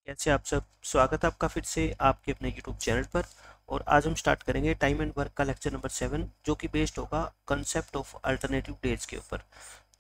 कैसे आप सब। स्वागत है आपका फिर से आपके अपने YouTube चैनल पर। और आज हम स्टार्ट करेंगे टाइम एंड वर्क का लेक्चर नंबर 7, जो कि बेस्ड होगा कंसेप्ट ऑफ अल्टरनेटिव डेज के ऊपर।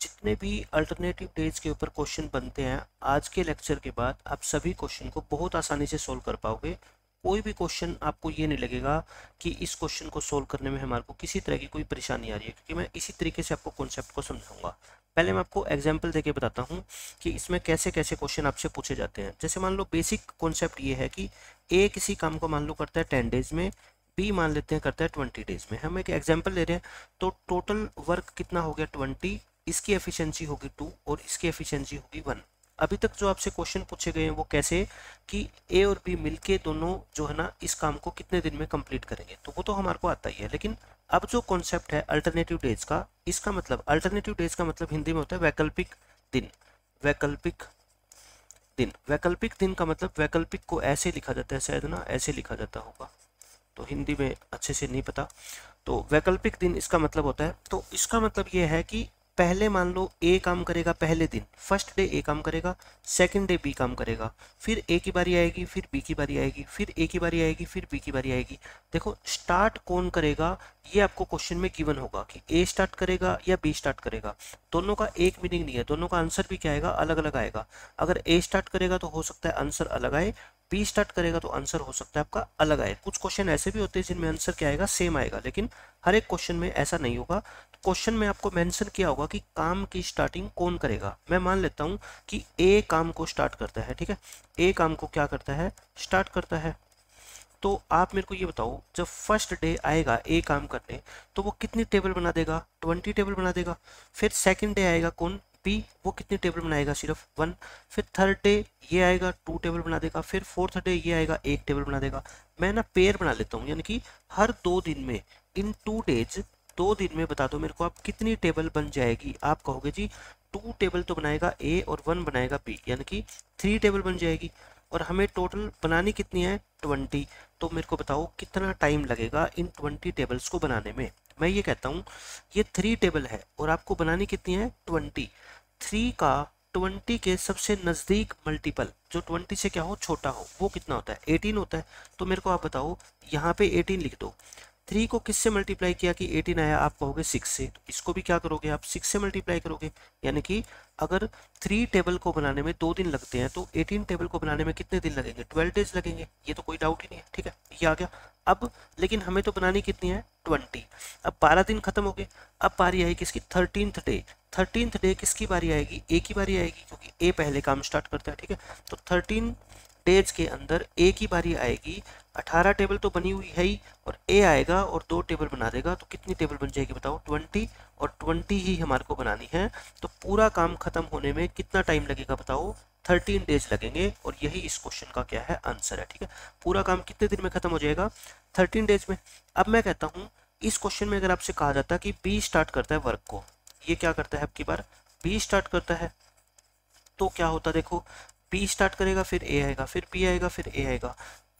जितने भी अल्टरनेटिव डेज के ऊपर क्वेश्चन बनते हैं, आज के लेक्चर के बाद आप सभी क्वेश्चन को बहुत आसानी से सोल्व कर पाओगे। कोई भी क्वेश्चन आपको ये नहीं लगेगा कि इस क्वेश्चन को सोल्व करने में हमारे को किसी तरह की कोई परेशानी आ रही है, क्योंकि मैं इसी तरीके से आपको कॉन्सेप्ट को समझाऊंगा। पहले मैं आपको एग्जाम्पल देके बताता हूँ कि इसमें कैसे कैसे क्वेश्चन आपसे पूछे जाते हैं। जैसे मान लो बेसिक कॉन्सेप्ट ये है कि ए किसी काम को मान लो करता है 10 डेज में, बी मान लेते हैं करता है 20 डेज में। हम एक एग्जाम्पल ले रहे हैं, तो टोटल वर्क कितना हो गया 20, इसकी एफिशिएंसी होगी 2 और इसकी एफिशिएंसी होगी 1। अभी तक जो आपसे क्वेश्चन पूछे गए हैं वो कैसे कि ए और बी मिलके दोनों जो है ना इस काम को कितने दिन में कंप्लीट करेंगे, तो वो तो हमारे को आता ही है। लेकिन अब जो कॉन्सेप्ट है अल्टरनेटिव डेज का, इसका मतलब अल्टरनेटिव डेज का मतलब हिंदी में होता है वैकल्पिक दिन। वैकल्पिक दिन, वैकल्पिक दिन का मतलब वैकल्पिक को ऐसे लिखा जाता है, शायद ना ऐसे लिखा जाता होगा, तो हिंदी में अच्छे से नहीं पता। तो वैकल्पिक दिन इसका मतलब होता है, तो इसका मतलब ये है कि पहले मान लो ए काम करेगा, पहले दिन फर्स्ट डे ए काम करेगा, सेकंड डे बी काम करेगा, फिर ए की बारी आएगी, फिर बी की बारी आएगी, फिर ए की बारी आएगी, फिर बी की बारी आएगी। देखो स्टार्ट कौन करेगा ये आपको क्वेश्चन में गिवन होगा कि ए स्टार्ट करेगा या बी स्टार्ट करेगा। दोनों का एक मीनिंग नहीं है, दोनों का आंसर भी क्या आएगा, अलग अलग आएगा। अगर ए स्टार्ट करेगा तो हो सकता है आंसर अलग आए, बी स्टार्ट करेगा तो आंसर हो सकता है आपका अलग आए। कुछ क्वेश्चन ऐसे भी होते हैं जिनमें आंसर क्या आएगा, सेम आएगा, लेकिन हर एक क्वेश्चन में ऐसा नहीं होगा। क्वेश्चन में आपको मेंशन किया होगा कि काम की स्टार्टिंग कौन करेगा। मैं मान लेता हूं कि ए काम को स्टार्ट करता है, ठीक है, ए काम को क्या करता है, स्टार्ट करता है। तो आप मेरे को ये बताओ, जब फर्स्ट डे आएगा ए काम करने, तो वो कितनी टेबल बना देगा, 20 टेबल बना देगा। फिर सेकंड डे आएगा कौन, बी, वो कितनी टेबल बनाएगा, सिर्फ 1। फिर थर्ड डे ये आएगा 2 टेबल बना देगा। फिर फोर्थ डे ये आएगा 1 टेबल बना देगा। मैं ना पेयर बना लेता हूँ, यानी कि हर 2 दिन में, इन 2 डेज, 2 दिन में बता दो मेरे को आप कितनी टेबल बन जाएगी। आप कहोगे जी 2 टेबल तो बनाएगा ए और 1 बनाएगा बी, यानी कि 3 टेबल बन जाएगी। और हमें टोटल बनानी कितनी है, 20। तो मेरे को बताओ कितना टाइम लगेगा इन 20 टेबल्स को बनाने में। मैं ये कहता हूँ ये 3 टेबल है और आपको बनानी कितनी है, 20। 3 का 20 के सबसे नज़दीक मल्टीपल जो 20 से क्या हो, छोटा हो, वो कितना होता है, 18 होता है। तो मेरे को आप बताओ, यहाँ पे 18 लिख दो। 3 को किससे मल्टीप्लाई किया कि 18 आया, आप कहोगे 6 से, तो इसको भी क्या करोगे आप, 6 से मल्टीप्लाई करोगे। यानी कि अगर 3 टेबल को बनाने में 2 दिन लगते हैं, तो 18 टेबल को बनाने में कितने दिन लगेंगे, 12 डेज लगेंगे। ये तो कोई डाउट ही नहीं है, ठीक है, ये आ गया। अब लेकिन हमें तो बनानी कितनी है, 20। अब 12 दिन खत्म हो गए, अब बारी आएगी किसकी, 13th डे। 13th डे किसकी बारी आएगी, ए की बारी आएगी, क्योंकि ए पहले काम स्टार्ट करता है, ठीक है। तो 13 डेज के अंदर ए की बारी आएगी। 18 टेबल तो बनी हुई है ही, और ए आएगा और 2 टेबल बना देगा, तो कितनी टेबल बन जाएगी बताओ, 20। और 20 ही हमारे को बनानी है, तो पूरा काम खत्म होने में कितना टाइम लगेगा बताओ, 13 डेज लगेंगे। और यही इस क्वेश्चन का क्या है, आंसर है, ठीक है। पूरा काम कितने दिन में खत्म हो जाएगा, 13 डेज में। अब मैं कहता हूँ इस क्वेश्चन में अगर आपसे कहा जाता है कि बी स्टार्ट करता है वर्क को, ये क्या करता है, अब की बार बी स्टार्ट करता है, तो क्या होता, देखो बी स्टार्ट करेगा, फिर ए आएगा, फिर बी आएगा, फिर ए आएगा,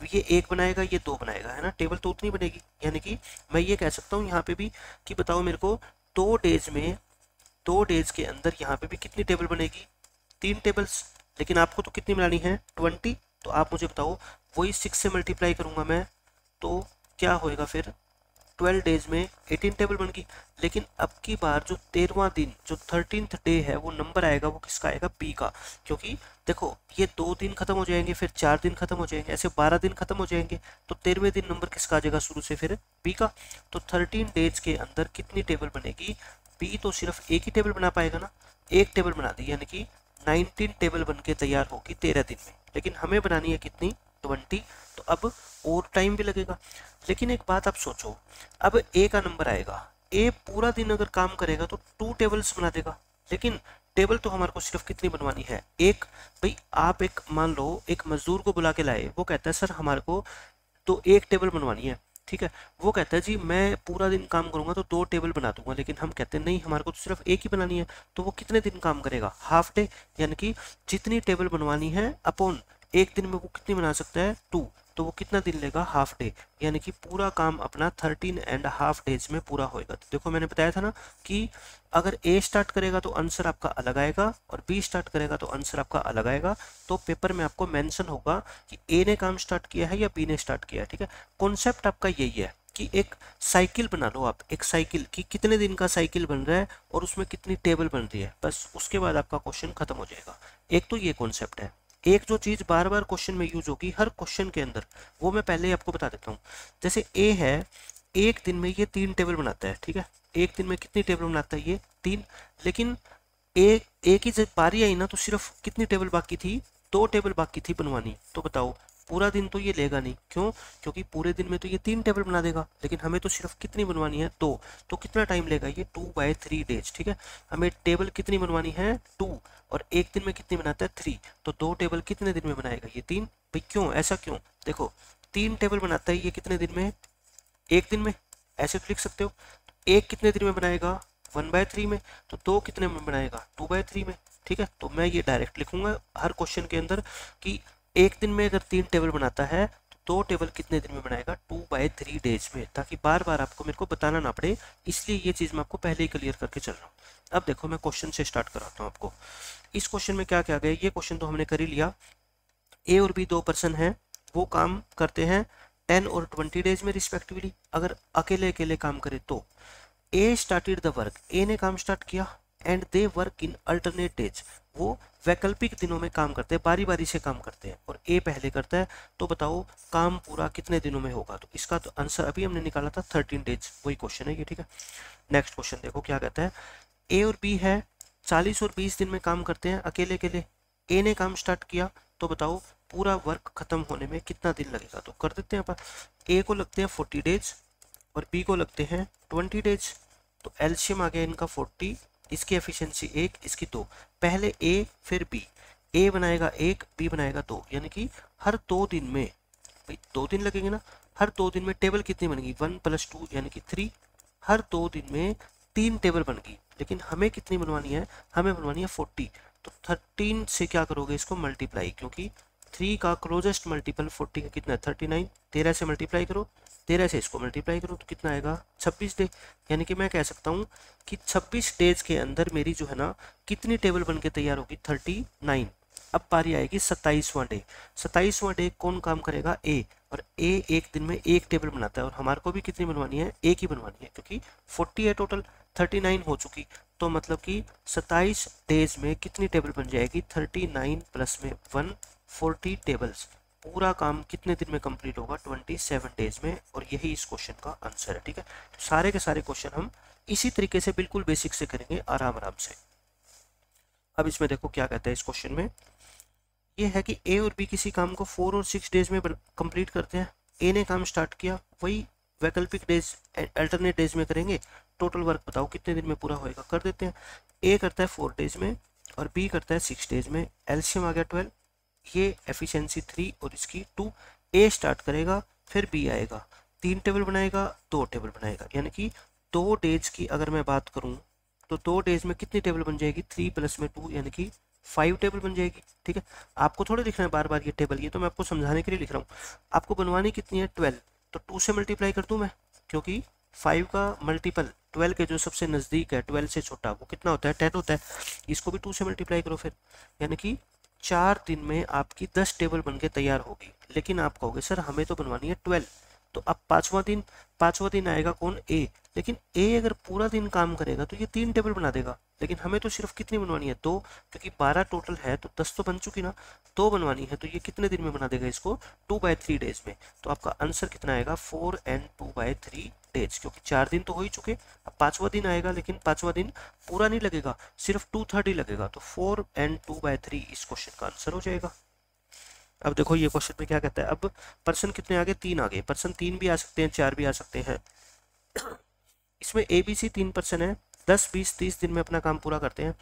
ये 1 बनाएगा, ये 2 बनाएगा, है ना, टेबल तो उतनी बनेगी। यानी कि मैं ये कह सकता हूँ यहाँ पे भी कि बताओ मेरे को 2 डेज में, 2 डेज के अंदर यहाँ पे भी कितनी टेबल बनेगी, 3 टेबल्स। लेकिन आपको तो कितनी बनानी है, 20। तो आप मुझे बताओ, वही 6 से मल्टीप्लाई करूंगा मैं, तो क्या होएगा फिर, 12 डेज में 18 टेबल बन गई। लेकिन अब की बार जो 13वां दिन, जो 13th डे है, वो नंबर आएगा, वो किसका आएगा, बी का। क्योंकि देखो ये 2 दिन खत्म हो जाएंगे, फिर 4 दिन खत्म हो जाएंगे, ऐसे 12 दिन खत्म हो जाएंगे, तो 13वें दिन नंबर किसका आ जाएगा शुरू से, फिर बी का। तो 13 डेज के अंदर कितनी टेबल बनेगी, बी तो सिर्फ एक ही टेबल बना पाएगा ना, एक टेबल बना दी, यानी कि 19 टेबल बन के तैयार होगी 13 दिन में। लेकिन हमें बनानी है कितनी, 20। तो अब और टाइम भी लगेगा। लेकिन एक बात आप सोचो, अब ए का नंबर आएगा, ए पूरा दिन अगर काम करेगा तो 2 टेबल्स बना देगा। लेकिन टेबल तो हमारे को सिर्फ कितनी बनवानी है, एक। भाई आप एक मान लो एक मजदूर को बुला के लाए, वो कहता है सर हमारे को तो 1 टेबल बनवानी है, ठीक है। वो कहता है जी मैं पूरा दिन काम करूंगा तो 2 टेबल बना दूंगा। लेकिन हम कहते हैं नहीं, हमारे को तो सिर्फ 1 ही बनानी है। तो वो कितने दिन काम करेगा, हाफ डे। यानी कि जितनी टेबल बनवानी है अपॉन 1 दिन में वो कितनी बना सकता है, 2। तो वो कितना दिन लेगा, हाफ डे, यानी कि पूरा काम अपना 13.5 डेज में पूरा होएगा। तो देखो मैंने बताया था ना कि अगर ए स्टार्ट करेगा तो आंसर आपका अलग आएगा और बी स्टार्ट करेगा तो आंसर आपका अलग आएगा। तो पेपर में आपको मेंशन होगा कि ए ने काम स्टार्ट किया है या बी ने स्टार्ट किया है, ठीक है। कॉन्सेप्ट आपका यही है कि एक साइकिल बना लो आप, एक साइकिल कि कितने दिन का साइकिल बन रहा है और उसमें कितनी टेबल बन रही है, बस उसके बाद आपका क्वेश्चन खत्म हो जाएगा। एक तो ये कॉन्सेप्ट है। एक जो चीज बार बार क्वेश्चन में यूज होगी हर क्वेश्चन के अंदर, वो मैं पहले ही आपको बता देता हूँ। जैसे ए है, एक दिन में ये 3 टेबल बनाता है, ठीक है। एक दिन में कितनी टेबल बनाता है ये, 3। लेकिन एक ही जब बारी आई ना तो सिर्फ कितनी टेबल बाकी थी, 2 टेबल बाकी थी बनवानी। तो बताओ पूरा दिन तो ये लेगा नहीं, क्यों, क्योंकि पूरे दिन में तो ये 3 टेबल बना देगा, लेकिन हमें तो सिर्फ कितनी बनवानी है, 2। तो कितना टाइम लेगा ये, 2/3 डेज, ठीक है। हमें टेबल कितनी बनवानी है, 2, और एक दिन में कितनी बनाता है, 3। तो 2 टेबल कितने दिन में बनाएगा ये, 3। भाई क्यों, ऐसा क्यों, देखो 3 टेबल बनाता है ये कितने दिन में, एक दिन में, ऐसे तो लिख सकते हो। एक कितने दिन में बनाएगा, 1/3 में। तो 2 कितने में बनाएगा, 2/3 में, ठीक है। तो मैं ये डायरेक्ट लिखूंगा हर क्वेश्चन के अंदर कि एक दिन में अगर 3 टेबल बनाता है तो 2 टेबल कितने दिन में बनाएगा, 2/3 डेज में, ताकि बार बार आपको मेरे को बताना ना पड़े, इसलिए ये चीज मैं आपको पहले ही क्लियर करके चल रहा हूँ। अब देखो मैं क्वेश्चन से स्टार्ट कराता हूँ आपको। इस क्वेश्चन में क्या क्या गया, ये क्वेश्चन तो हमने कर ही लिया। ए और बी 2 पर्सन हैं, वो काम करते हैं 10 और 20 डेज में रिस्पेक्टिवली। अगर अकेले अकेले काम करे तो ए स्टार्टेड द वर्क, ए ने काम स्टार्ट किया, and they work in alternate days, वो वैकल्पिक दिनों में काम करते हैं, बारी बारी से काम करते हैं, और ए पहले करता है। तो बताओ काम पूरा कितने दिनों में होगा, तो इसका तो आंसर अभी हमने निकाला था 13 डेज, वही क्वेश्चन है ये, ठीक है। नेक्स्ट क्वेश्चन देखो क्या कहता है। ए और बी है, 40 और 20 दिन में काम करते हैं अकेले अकेले। ए ने काम स्टार्ट किया, तो बताओ पूरा वर्क खत्म होने में कितना दिन लगेगा, तो कर देते हैं अपन। ए को लगते हैं 40 डेज और बी को लगते हैं 20 डेज। तो एलसीएम आ गया इनका 40, इसकी एफिशिएंसी 1, इसकी 2। पहले ए फिर बी, ए बनाएगा 1, बी बनाएगा 2, यानी कि हर 2 दिन में, भाई 2 दिन लगेंगे ना, हर 2 दिन में टेबल कितनी बनेगी, 1 + 2 यानी कि 3। हर 2 दिन में 3 टेबल बन गई, लेकिन हमें कितनी बनवानी है, हमें बनवानी है 40। तो 13 से क्या करोगे इसको मल्टीप्लाई, क्योंकि 3 का क्लोजेस्ट मल्टीपल 40 का कितना है, 39। 13 से मल्टीप्लाई करो, 13 से इसको मल्टीप्लाई करो तो कितना आएगा, 26 डे। यानी कि मैं कह सकता हूँ कि 26 डेज के अंदर मेरी जो है ना कितनी टेबल बन के तैयार होगी, 39। अब पारी आएगी 27वां डे। 27वां डे कौन काम करेगा, ए, और ए एक दिन में 1 टेबल बनाता है, और हमारे को भी कितनी बनवानी है, 1 ही बनवानी है, क्योंकि 40 है टोटल, 39 हो चुकी। तो मतलब कि 27 डेज में कितनी टेबल बन जाएगी, 39 प्लस में 1, 40 टेबल्स। पूरा काम कितने दिन में कंप्लीट होगा, 27 डेज में, और यही इस क्वेश्चन का आंसर है, ठीक है। तो सारे के सारे क्वेश्चन हम इसी तरीके से बिल्कुल बेसिक से करेंगे, आराम आराम से। अब इसमें देखो क्या कहता है इस क्वेश्चन में, ये है कि ए और बी किसी काम को 4 और 6 डेज में कंप्लीट करते हैं। ए ने काम स्टार्ट किया, वही वैकल्पिक डेज अल्टरनेट डेज में करेंगे। टोटल वर्क बताओ कितने दिन में पूरा होएगा, कर देते हैं। ए करता है 4 डेज में और बी करता है 6 डेज में। एलसीएम आ गया 12, ये एफिशिएंसी 3 और इसकी 2। ए स्टार्ट करेगा फिर बी आएगा, 3 टेबल बनाएगा, 2 टेबल बनाएगा, यानी कि 2 डेज की अगर मैं बात करूं तो 2 डेज में कितनी टेबल बन जाएगी, 3 + में 2 यानी कि 5 टेबल बन जाएगी, ठीक है। आपको थोड़े लिखना है बार बार ये टेबल, ये तो मैं आपको समझाने के लिए लिख रहा हूँ। आपको बनवानी कितनी है, 12, तो 2 से मल्टीप्लाई कर दूं मैं, क्योंकि 5 का मल्टीपल 12 के जो सबसे नज़दीक है, 12 से छोटा, वो कितना होता है, 10 होता है। इसको भी 2 से मल्टीप्लाई करो फिर, यानी कि 4 दिन में आपकी 10 टेबल बन के तैयार होगी। लेकिन आप कहोगे सर हमें तो बनवानी है 12, तो अब पांचवा दिन आएगा कौन, ए। लेकिन ए अगर पूरा दिन काम करेगा तो ये 3 टेबल बना देगा, लेकिन हमें तो सिर्फ कितनी बनवानी है, 2, क्योंकि 12 टोटल है तो 10 तो बन चुकी ना, 2 बनवानी है, तो ये कितने दिन में बना देगा इसको, 2/3 डेज में। तो आपका आंसर कितना आएगा, 4 and 2/3 डेज, क्योंकि 4 दिन तो हो ही चुके। अब 5वां दिन आएगा, लेकिन 5वां दिन पूरा नहीं लगेगा, सिर्फ 2/3 ही लगेगा, तो 4 and 2/3 इस क्वेश्चन का आंसर हो जाएगा। अब देखो ये क्वेश्चन में क्या कहता है, अब पर्सन कितने आगे, 3 आगे। पर्सन 3 भी आ सकते हैं, 4 भी आ सकते हैं। इसमें ए बी सी 3 पर्सन है, 10, 20, 30 दिन में अपना काम पूरा करते हैं।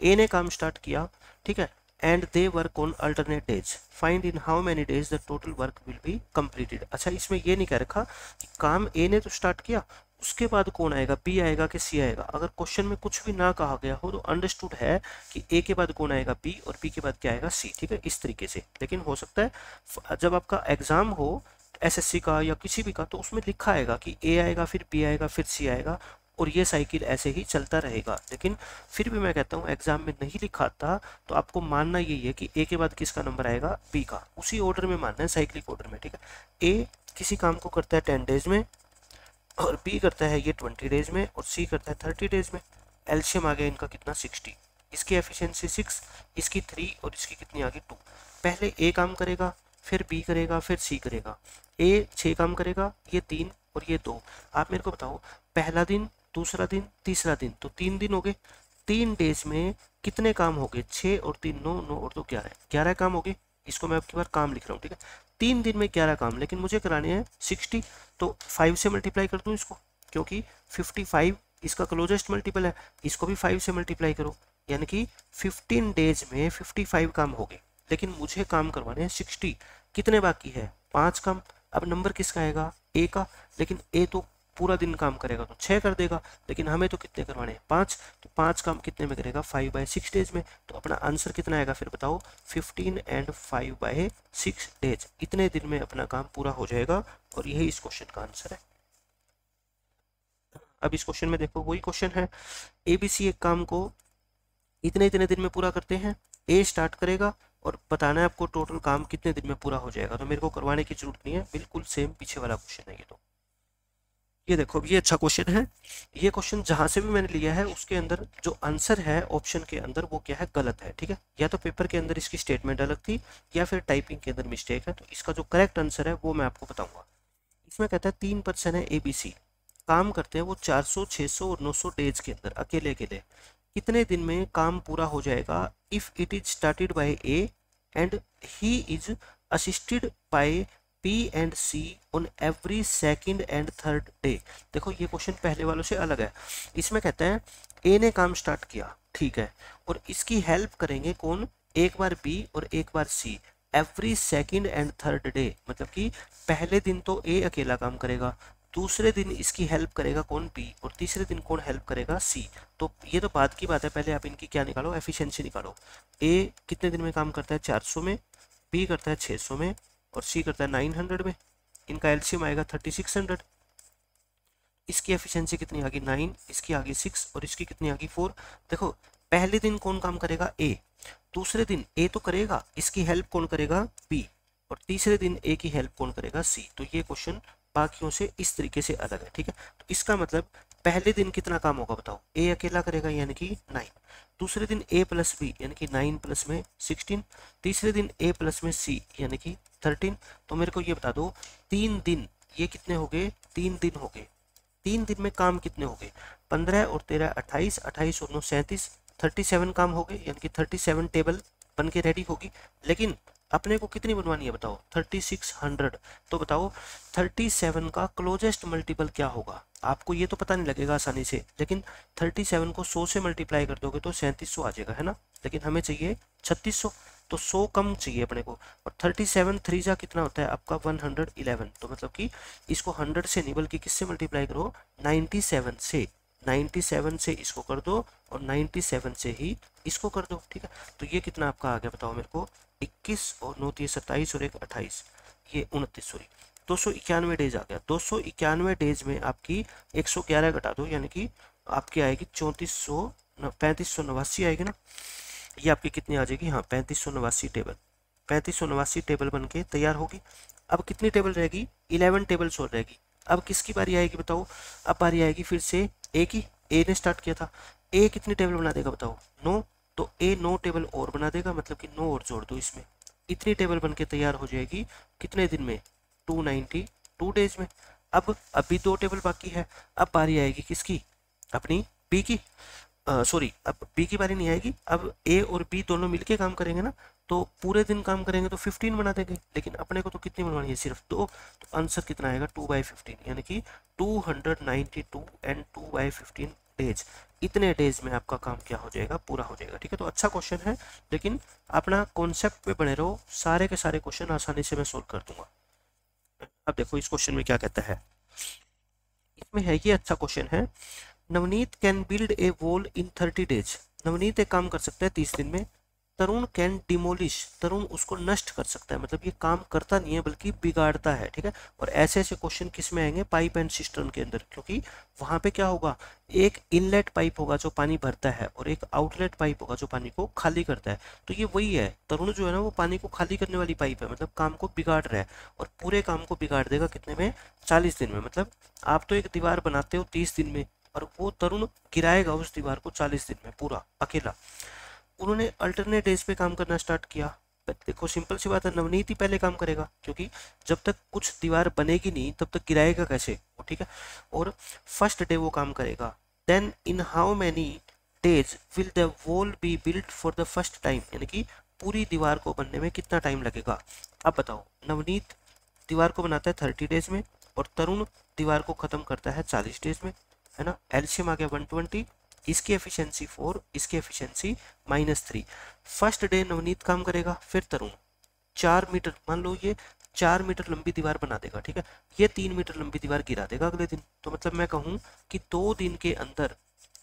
ए ने काम स्टार्ट किया, ठीक है, and they work on alternate days, find in how many days the total work will be completed. अच्छा, इसमें ये नहीं कह रखा कि काम ए ने तो स्टार्ट किया उसके बाद कौन आएगा, बी आएगा कि सी आएगा। अगर क्वेश्चन में कुछ भी ना कहा गया हो तो अंडरस्टूड है कि ए के बाद कौन आएगा, बी, और बी के बाद क्या आएगा, सी। ठीक है, इस तरीके से। लेकिन हो सकता है जब आपका एग्जाम हो एसएससी का या किसी भी का, तो उसमें लिखा आएगा कि ए आएगा, फिर बी आएगा, फिर सी आएगा, और ये साइकिल ऐसे ही चलता रहेगा। लेकिन फिर भी मैं कहता हूँ एग्जाम में नहीं लिखा था तो आपको मानना यही है कि ए के बाद किसका नंबर आएगा, बी का। उसी ऑर्डर में मानना है, साइक्लिक ऑर्डर में। ठीक है, ए किसी काम को करता है 10 डेज में, और बी करता है ये 20 डेज में, और सी करता है 30 डेज में। एलसीएम आ गया इनका कितना, 60। इसकी एफिशिएंसी 6, इसकी 3, और इसकी कितनी आ गई, 2। पहले ए काम करेगा, फिर बी करेगा, फिर सी करेगा। ए 6 काम करेगा, ये 3 और ये 2। आप मेरे को बताओ, पहला दिन, दूसरा दिन, तीसरा दिन, तो 3 दिन हो गए। 3 डेज में कितने काम हो गए, 6 और 3 9, 9 और 2 11, 11 काम हो गए। इसको मैं अब की बार काम लिख रहा हूँ। ठीक है, 3 दिन में 11 काम, लेकिन मुझे कराने हैं 60, तो 5 से मल्टीप्लाई कर दूं इसको, क्योंकि 55 इसका क्लोजेस्ट मल्टीपल है। इसको भी 5 से मल्टीप्लाई करो, यानी कि 15 डेज में 55 काम हो गए, लेकिन मुझे काम करवाने हैं 60। कितने बाकी है, 5 काम। अब नंबर किसका आएगा, ए का। लेकिन ए तो पूरा दिन काम करेगा तो 6 कर देगा, लेकिन हमें तो कितने करवाने हैं, 5। तो 5 काम कितने में करेगा, 5/6 डेज में। तो अपना आंसर कितना आएगा फिर बताओ, 15 एंड 5/6 डेज। इतने दिन में अपना काम पूरा हो जाएगा, और यही इस क्वेश्चन का आंसर है। अब इस क्वेश्चन में देखो, वही क्वेश्चन है, एबीसी एक काम को इतने इतने दिन में पूरा करते हैं। ए स्टार्ट करेगा और बताना है आपको टोटल काम कितने दिन में पूरा हो जाएगा। तो मेरे को करवाने की जरूरत नहीं है, बिल्कुल सेम पीछे वाला क्वेश्चन है ये। तो ये देखो, ये अच्छा क्वेश्चन है। ये क्वेश्चन जहां से भी मैंने लिया है उसके अंदर जो आंसर है ऑप्शन के अंदर वो क्या है, गलत है। ठीक है, या तो पेपर के अंदर इसकी स्टेटमेंट अलग थी, या फिर टाइपिंग के अंदर मिस्टेक है। तो इसका जो करेक्ट आंसर है वो मैं आपको बताऊंगा। इसमें कहता है 3 पर्सन है एबीसी, काम करते हैं वो 400, 600 और 900 डेज के अंदर अकेले अकेले। कितने दिन में काम पूरा हो जाएगा, if it is started by A and he is assisted by P and C on every second and third day. देखो ये क्वेश्चन पहले वालों से अलग है। इसमें कहता है ए ने काम स्टार्ट किया, ठीक है, और इसकी हेल्प करेंगे कौन, एक बार बी और एक बार C, every second and third day. मतलब कि पहले दिन तो ए अकेला काम करेगा, दूसरे दिन इसकी हेल्प करेगा कौन, बी, और तीसरे दिन कौन हेल्प करेगा, सी। तो ये तो बात की बात है, पहले आप इनकी क्या निकालो, एफिशिएंसी निकालो। ए कितने दिन में काम करता है, 400 में, बी करता है 600 में, और सी करता है 900 में। इनका एलसीएम आएगा 3600। इसकी एफिशिएंसी कितनी आ गई, 9, इसकी आ गई 6, और इसकी कितनी आ गई 4। देखो पहले दिन कौन काम करेगा, ए, दूसरे दिन ए तो करेगा, इसकी हेल्प कौन करेगा, बी, और तीसरे दिन ए की हेल्प कौन करेगा, सी। तो ये क्वेश्चन बाकियों से इस तरीके से अलग है। ठीक है, तो इसका मतलब पहले दिन कितना काम होगा बताओ, ए अकेला करेगा यानी कि 9, दूसरे दिन ए प्लस बी यानी कि 9 प्लस में 16, तीसरे दिन ए प्लस में सी यानी कि 13। तो मेरे को ये बता दो 3 दिन ये कितने हो गए, 3 दिन हो गए। 3 दिन में काम कितने हो गए, 15 और 13 28, 28 और 9 37, 37 काम हो गए, यानी कि 37 टेबल बन के रेडी होगी। लेकिन अपने को कितनी बनवानी है बताओ, 3600। तो बताओ 37 का क्लोजेस्ट मल्टीपल क्या होगा, आपको ये तो पता नहीं लगेगा आसानी से, लेकिन 37 को 100 से मल्टीप्लाई कर दोगे तो 3700 आ जाएगा, है ना। लेकिन हमें चाहिए 3600, तो 100 कम चाहिए अपने को। और 37 3 जा कितना होता है आपका 111। तो मतलब कि इसको 100 से नहीं बल्कि किससे मल्टीप्लाई करो, 97 से। 97 से इसको कर दो और 97 से ही इसको कर दो। ठीक है, तो ये कितना आपका आ गया बताओ मेरे को, 21 और 9 27 और 1 28, ये 29, सॉरी 291 डेज आ गया। 291 डेज में आपकी 111 घटा दो, यानी कि आपकी आएगी 3589 आएगी ना। ये आपकी कितनी आ जाएगी, हाँ 3589 टेबल। 3589 टेबल बन के तैयार होगी। अब कितनी टेबल रहेगी, 11 टेबल्स और रहेगी। अब किसकी बारी आएगी बताओ, अब बारी आएगी फिर से ए की। ए ने स्टार्ट किया था, ए कितनी टेबल बना देगा बताओ, 9। तो ए 9 टेबल और बना देगा, मतलब कि 9 और जोड़ दो इसमें, इतनी टेबल बन के तैयार हो जाएगी कितने दिन में, 292 डेज में। अब अभी 2 टेबल बाकी है। अब बारी आएगी किसकी, अपनी बी की, सॉरी अब बी की बारी नहीं आएगी। अब ए और बी दोनों मिलके काम करेंगे ना, तो पूरे दिन काम करेंगे तो 15 बना देंगे, लेकिन अपने को तो कितनी बनवानी है, सिर्फ 2। तो आंसर कितना आएगा, 2/15, यानी कि 292 एंड 2/15 डेज। इतने डेज में आपका काम क्या हो जाएगा, पूरा हो जाएगा। ठीक है, तो अच्छा क्वेश्चन है, लेकिन अपना कॉन्सेप्ट पे बने रहो, सारे के सारे क्वेश्चन आसानी से मैं सोल्व कर दूंगा। अब देखो इस क्वेश्चन में क्या कहता है, इसमें है, ये अच्छा क्वेश्चन है। Navneet can build a wall in 30 days. Navneet एक काम कर सकता है 30 दिन में। तरुण कैन डिमोलिश, तरुण उसको नष्ट कर सकता है, मतलब ये काम करता नहीं है बल्कि बिगाड़ता है, ठीक है। और ऐसे ऐसे क्वेश्चन किस में आएंगे, पाइप एंड सिस्टर्न के अंदर, क्योंकि वहां पे क्या होगा, एक इनलेट पाइप होगा जो पानी भरता है और एक आउटलेट पाइप होगा जो पानी को खाली करता है। तो ये वही है, तरुण जो है ना वो पानी को खाली करने वाली पाइप है, मतलब काम को बिगाड़ रहा है, और पूरे काम को बिगाड़ देगा कितने में, 40 दिन में। मतलब आप तो एक दीवार बनाते हो 30 दिन में, और वो तरुण गिराएगा उस दीवार को 40 दिन में पूरा अकेला। उन्होंने अल्टरनेट डेज पे काम करना स्टार्ट किया। देखो सिंपल सी बात है, नवनीत ही पहले काम करेगा, क्योंकि जब तक कुछ दीवार बनेगी नहीं तब तक गिराएगा कैसे वो, ठीक है। और फर्स्ट डे वो काम करेगा। Then in how many days will the wall be built for the first time, यानी कि पूरी दीवार को बनने में कितना टाइम लगेगा। अब बताओ, नवनीत दीवार को बनाता है 30 डेज में और तरुण दीवार को खत्म करता है 40 डेज में, है ना। एलसीएम आ गया 120, इसकी एफिशिएंसी 4, इसकी एफिशिएंसी -3। फर्स्ट डे नवनीत काम करेगा, फिर तरुण 4 मीटर, मान लो ये 4 मीटर लंबी दीवार बना देगा, ठीक है। ये 3 मीटर लंबी दीवार गिरा देगा अगले दिन। तो मतलब मैं कहूँ कि 2 दिन के अंदर,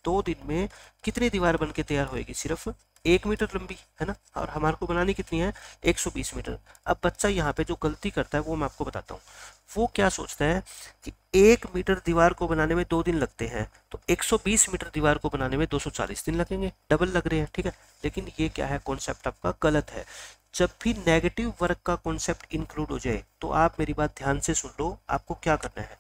2 दिन में कितनी दीवार बन के तैयार होएगी, सिर्फ 1 मीटर लंबी, है ना। और हमारे को बनानी कितनी है, 120 मीटर। अब बच्चा यहाँ पे जो गलती करता है वो मैं आपको बताता हूँ। वो क्या सोचता है कि 1 मीटर दीवार को बनाने में 2 दिन लगते हैं, तो 120 मीटर दीवार को बनाने में 240 दिन लगेंगे, डबल लग रहे हैं, ठीक है। लेकिन ये क्या है, कॉन्सेप्ट आपका गलत है। जब भी नेगेटिव वर्क का कॉन्सेप्ट इंक्लूड हो जाए तो आप मेरी बात ध्यान से सुन लो, आपको क्या करना है।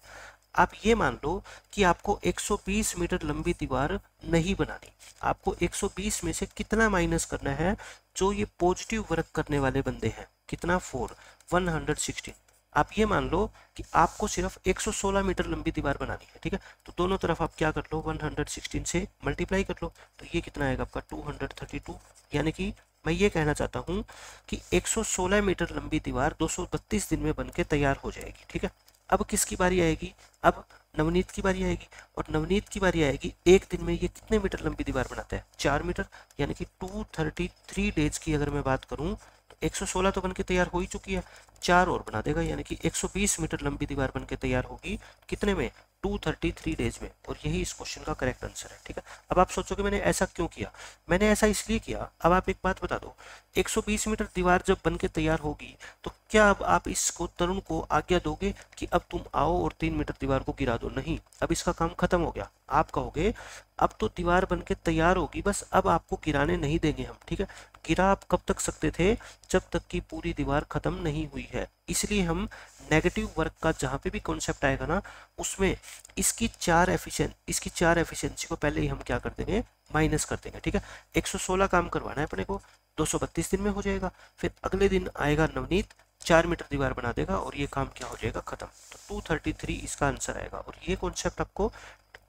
आप ये मान लो कि आपको 120 मीटर लंबी दीवार नहीं बनानी, आपको 120 में से कितना माइनस करना है, जो ये पॉजिटिव वर्क करने वाले बंदे हैं, कितना 4, 116। आप ये मान लो कि आपको सिर्फ 116 मीटर लंबी दीवार बनानी है, ठीक है। तो दोनों तरफ आप क्या कर लो, 116 से मल्टीप्लाई कर लो, तो ये कितना आएगा आपका 232। यानी कि मैं ये कहना चाहता हूँ कि 116 मीटर लंबी दीवार 232 दिन में बन के तैयार हो जाएगी, ठीक है। अब किसकी बारी आएगी, अब नवनीत की बारी आएगी, और नवनीत की बारी आएगी, एक दिन में ये कितने मीटर लंबी दीवार बनाता है, 4 मीटर। यानी कि 233 डेज की अगर मैं बात करूं तो 116 तो बन के तैयार हो ही चुकी है, 4 और बना देगा, यानी कि 120 मीटर लंबी दीवार बन के तैयार होगी कितने में, 233 डेज में। और यही इस क्वेश्चन का करेक्ट आंसर है, ठीक है। अब आप सोचोगे मैंने ऐसा क्यों किया, मैंने ऐसा इसलिए किया। अब आप एक बात बता दो, 120 मीटर दीवार जब बन के तैयार होगी तो क्या अब आप इसको, तरुण को आज्ञा दोगे कि अब तुम आओ और 3 मीटर दीवार को गिरा दो, नहीं, अब इसका काम खत्म हो गया। आप कहोगे अब तो दीवार बन के तैयार होगी, बस अब आपको गिराने नहीं देंगे हम, ठीक है। गिरा आप कब तक सकते थे, जब तक कि पूरी दीवार खत्म नहीं हुई है। इसलिए हम नेगेटिव वर्क का जहां पे भी कॉन्सेप्ट आएगा ना, उसमें इसकी 4 एफिशिएंसी को पहले ही हम क्या कर देंगे, माइनस कर देंगे, ठीक है। 116 काम करवाना है अपने को, 232 दिन में हो जाएगा। फिर अगले दिन आएगा नवनीत, 4 मीटर दीवार बना देगा और ये काम क्या हो जाएगा, खत्म। तो 233 इसका आंसर आएगा। और ये कॉन्सेप्ट आपको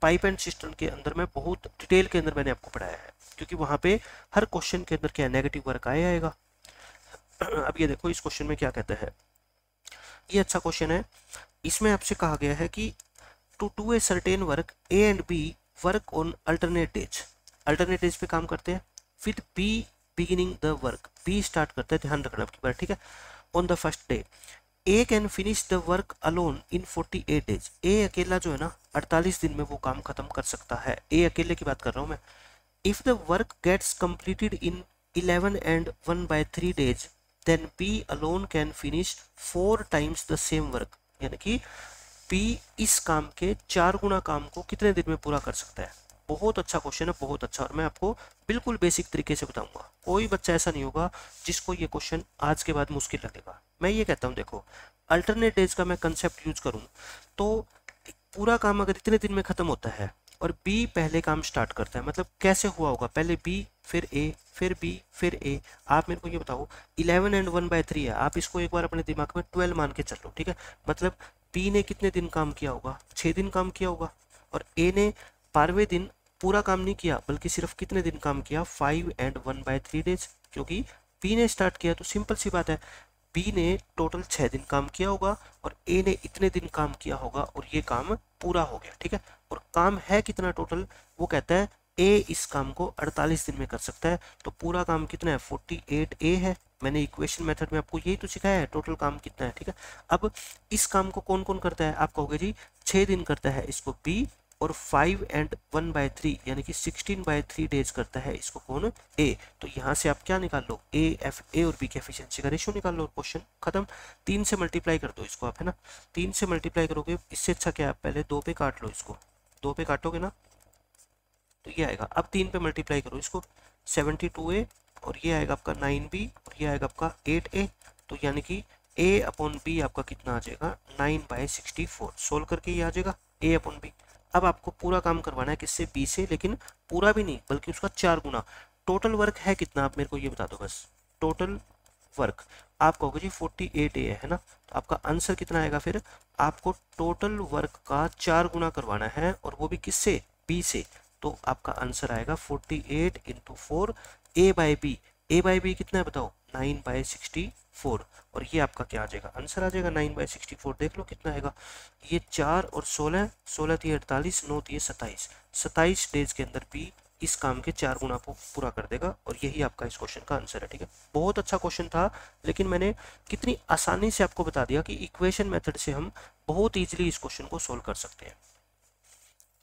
पाइप एंड सिस्टम के अंदर में बहुत डिटेल के अंदर मैंने आपको पढ़ाया है, क्योंकि वहां पे हर क्वेश्चन के अंदर क्या नेगेटिव वर्क आएगा। अब ये देखो इस क्वेश्चन में क्या कहता है, ये अच्छा क्वेश्चन है। इसमें आपसे कहा गया है कि to do a certain work A and B work on alternate days, alternate days पे काम करते हैं, with B beginning the work, B start करते हैं, ध्यान रखना आपकी बार, ठीक है। On the first day A can finish the work alone in 48 days, A अकेला जो है ना 48 दिन में वो काम खत्म कर सकता है, ए अकेले की बात कर रहा हूं मैं। If the work gets completed in 11 and 1/3 days, then B alone can finish 4 times the same work, यानी कि B इस काम के 4 गुना काम को कितने दिन में पूरा कर सकता है। बहुत अच्छा क्वेश्चन है, बहुत अच्छा। और मैं आपको बिल्कुल बेसिक तरीके से बताऊंगा, कोई बच्चा ऐसा नहीं होगा जिसको ये क्वेश्चन आज के बाद मुश्किल लगेगा। मैं ये कहता हूँ, देखो अल्टरनेट डेज का मैं कंसेप्ट यूज करूँ तो पूरा काम अगर इतने दिन में खत्म होता है और बी पहले काम स्टार्ट करता है, मतलब कैसे हुआ होगा, पहले बी फिर ए फिर बी फिर ए। आप मेरे को ये बताओ 11 and 1/3 है, आप इसको एक बार अपने दिमाग में 12 मान के चलो, ठीक है। मतलब बी ने कितने दिन काम किया होगा, 6 दिन काम किया होगा, और ए ने 12वें दिन पूरा काम नहीं किया बल्कि सिर्फ कितने दिन काम किया, 5 and 1/3 डेज। क्योंकि बी ने स्टार्ट किया तो सिंपल सी बात है, बी ने टोटल 6 दिन काम किया होगा और ए ने इतने दिन काम किया होगा और ये काम पूरा हो गया, ठीक है। और काम है कितना टोटल, वो कहता है ए इस काम को 48 दिन में कर सकता है, तो पूरा काम कितना है, 48 ए है, मैंने इक्वेशन मेथड में आपको यही तो सिखाया है, टोटल काम कितना है, ठीक है। अब इस काम को कौन कौन करता है, आप कहोगे जी 6 दिन करता है इसको बी, और 5 एंड 1/3 यानी कि 16/3 डेज करता है इसको कौन, ए। तो यहाँ से आप क्या निकाल लो, ए और बी की एफिशिएंसी का रेशियो निकाल लो, क्वेश्चन खत्म। 3 से मल्टीप्लाई कर दो इसको आप, है ना। 3 से मल्टीप्लाई करोगे, इससे अच्छा क्या, आप पहले 2 पे काट लो इसको, 2 पे काटोगे ना तो ये आएगा। अब 3 पे मल्टीप्लाई करो इसको, 72A, और ये आएगा आपका 9B, और ये आएगा आपका 8A। तो यानी कि A अपॉन बी आपका कितना आ जाएगा, 9/64। सोल्व करके ये आ जाएगा A अपॉन बी। अब आपको पूरा काम करवाना है किससे, बी से, लेकिन पूरा भी नहीं बल्कि उसका 4 गुना। टोटल वर्क है कितना, आप मेरे को ये बता दो बस। टोटल वर्क आप कहोगे जी 48A है ना, तो आपका आंसर कितना आएगा फिर, आपको टोटल वर्क का 4 गुना करवाना है, और वो भी किससे, बी से। तो आपका आंसर आएगा 48 इंटू 4 A/B। A/B कितना है बताओ, 9/64, और ये आपका क्या आ जाएगा, आंसर आ जाएगा 9/64। देख लो कितना आएगा, ये 4 और 16, 16 थी 48, 9 थी 27, 27 डेज के अंदर भी इस काम के 4 गुना को पूरा कर देगा, और यही आपका इस क्वेश्चन का आंसर है, ठीक है। बहुत अच्छा क्वेश्चन था, लेकिन मैंने कितनी आसानी से आपको बता दिया कि इक्वेशन मेथड से हम बहुत ईजिली इस क्वेश्चन को सोल्व कर सकते हैं।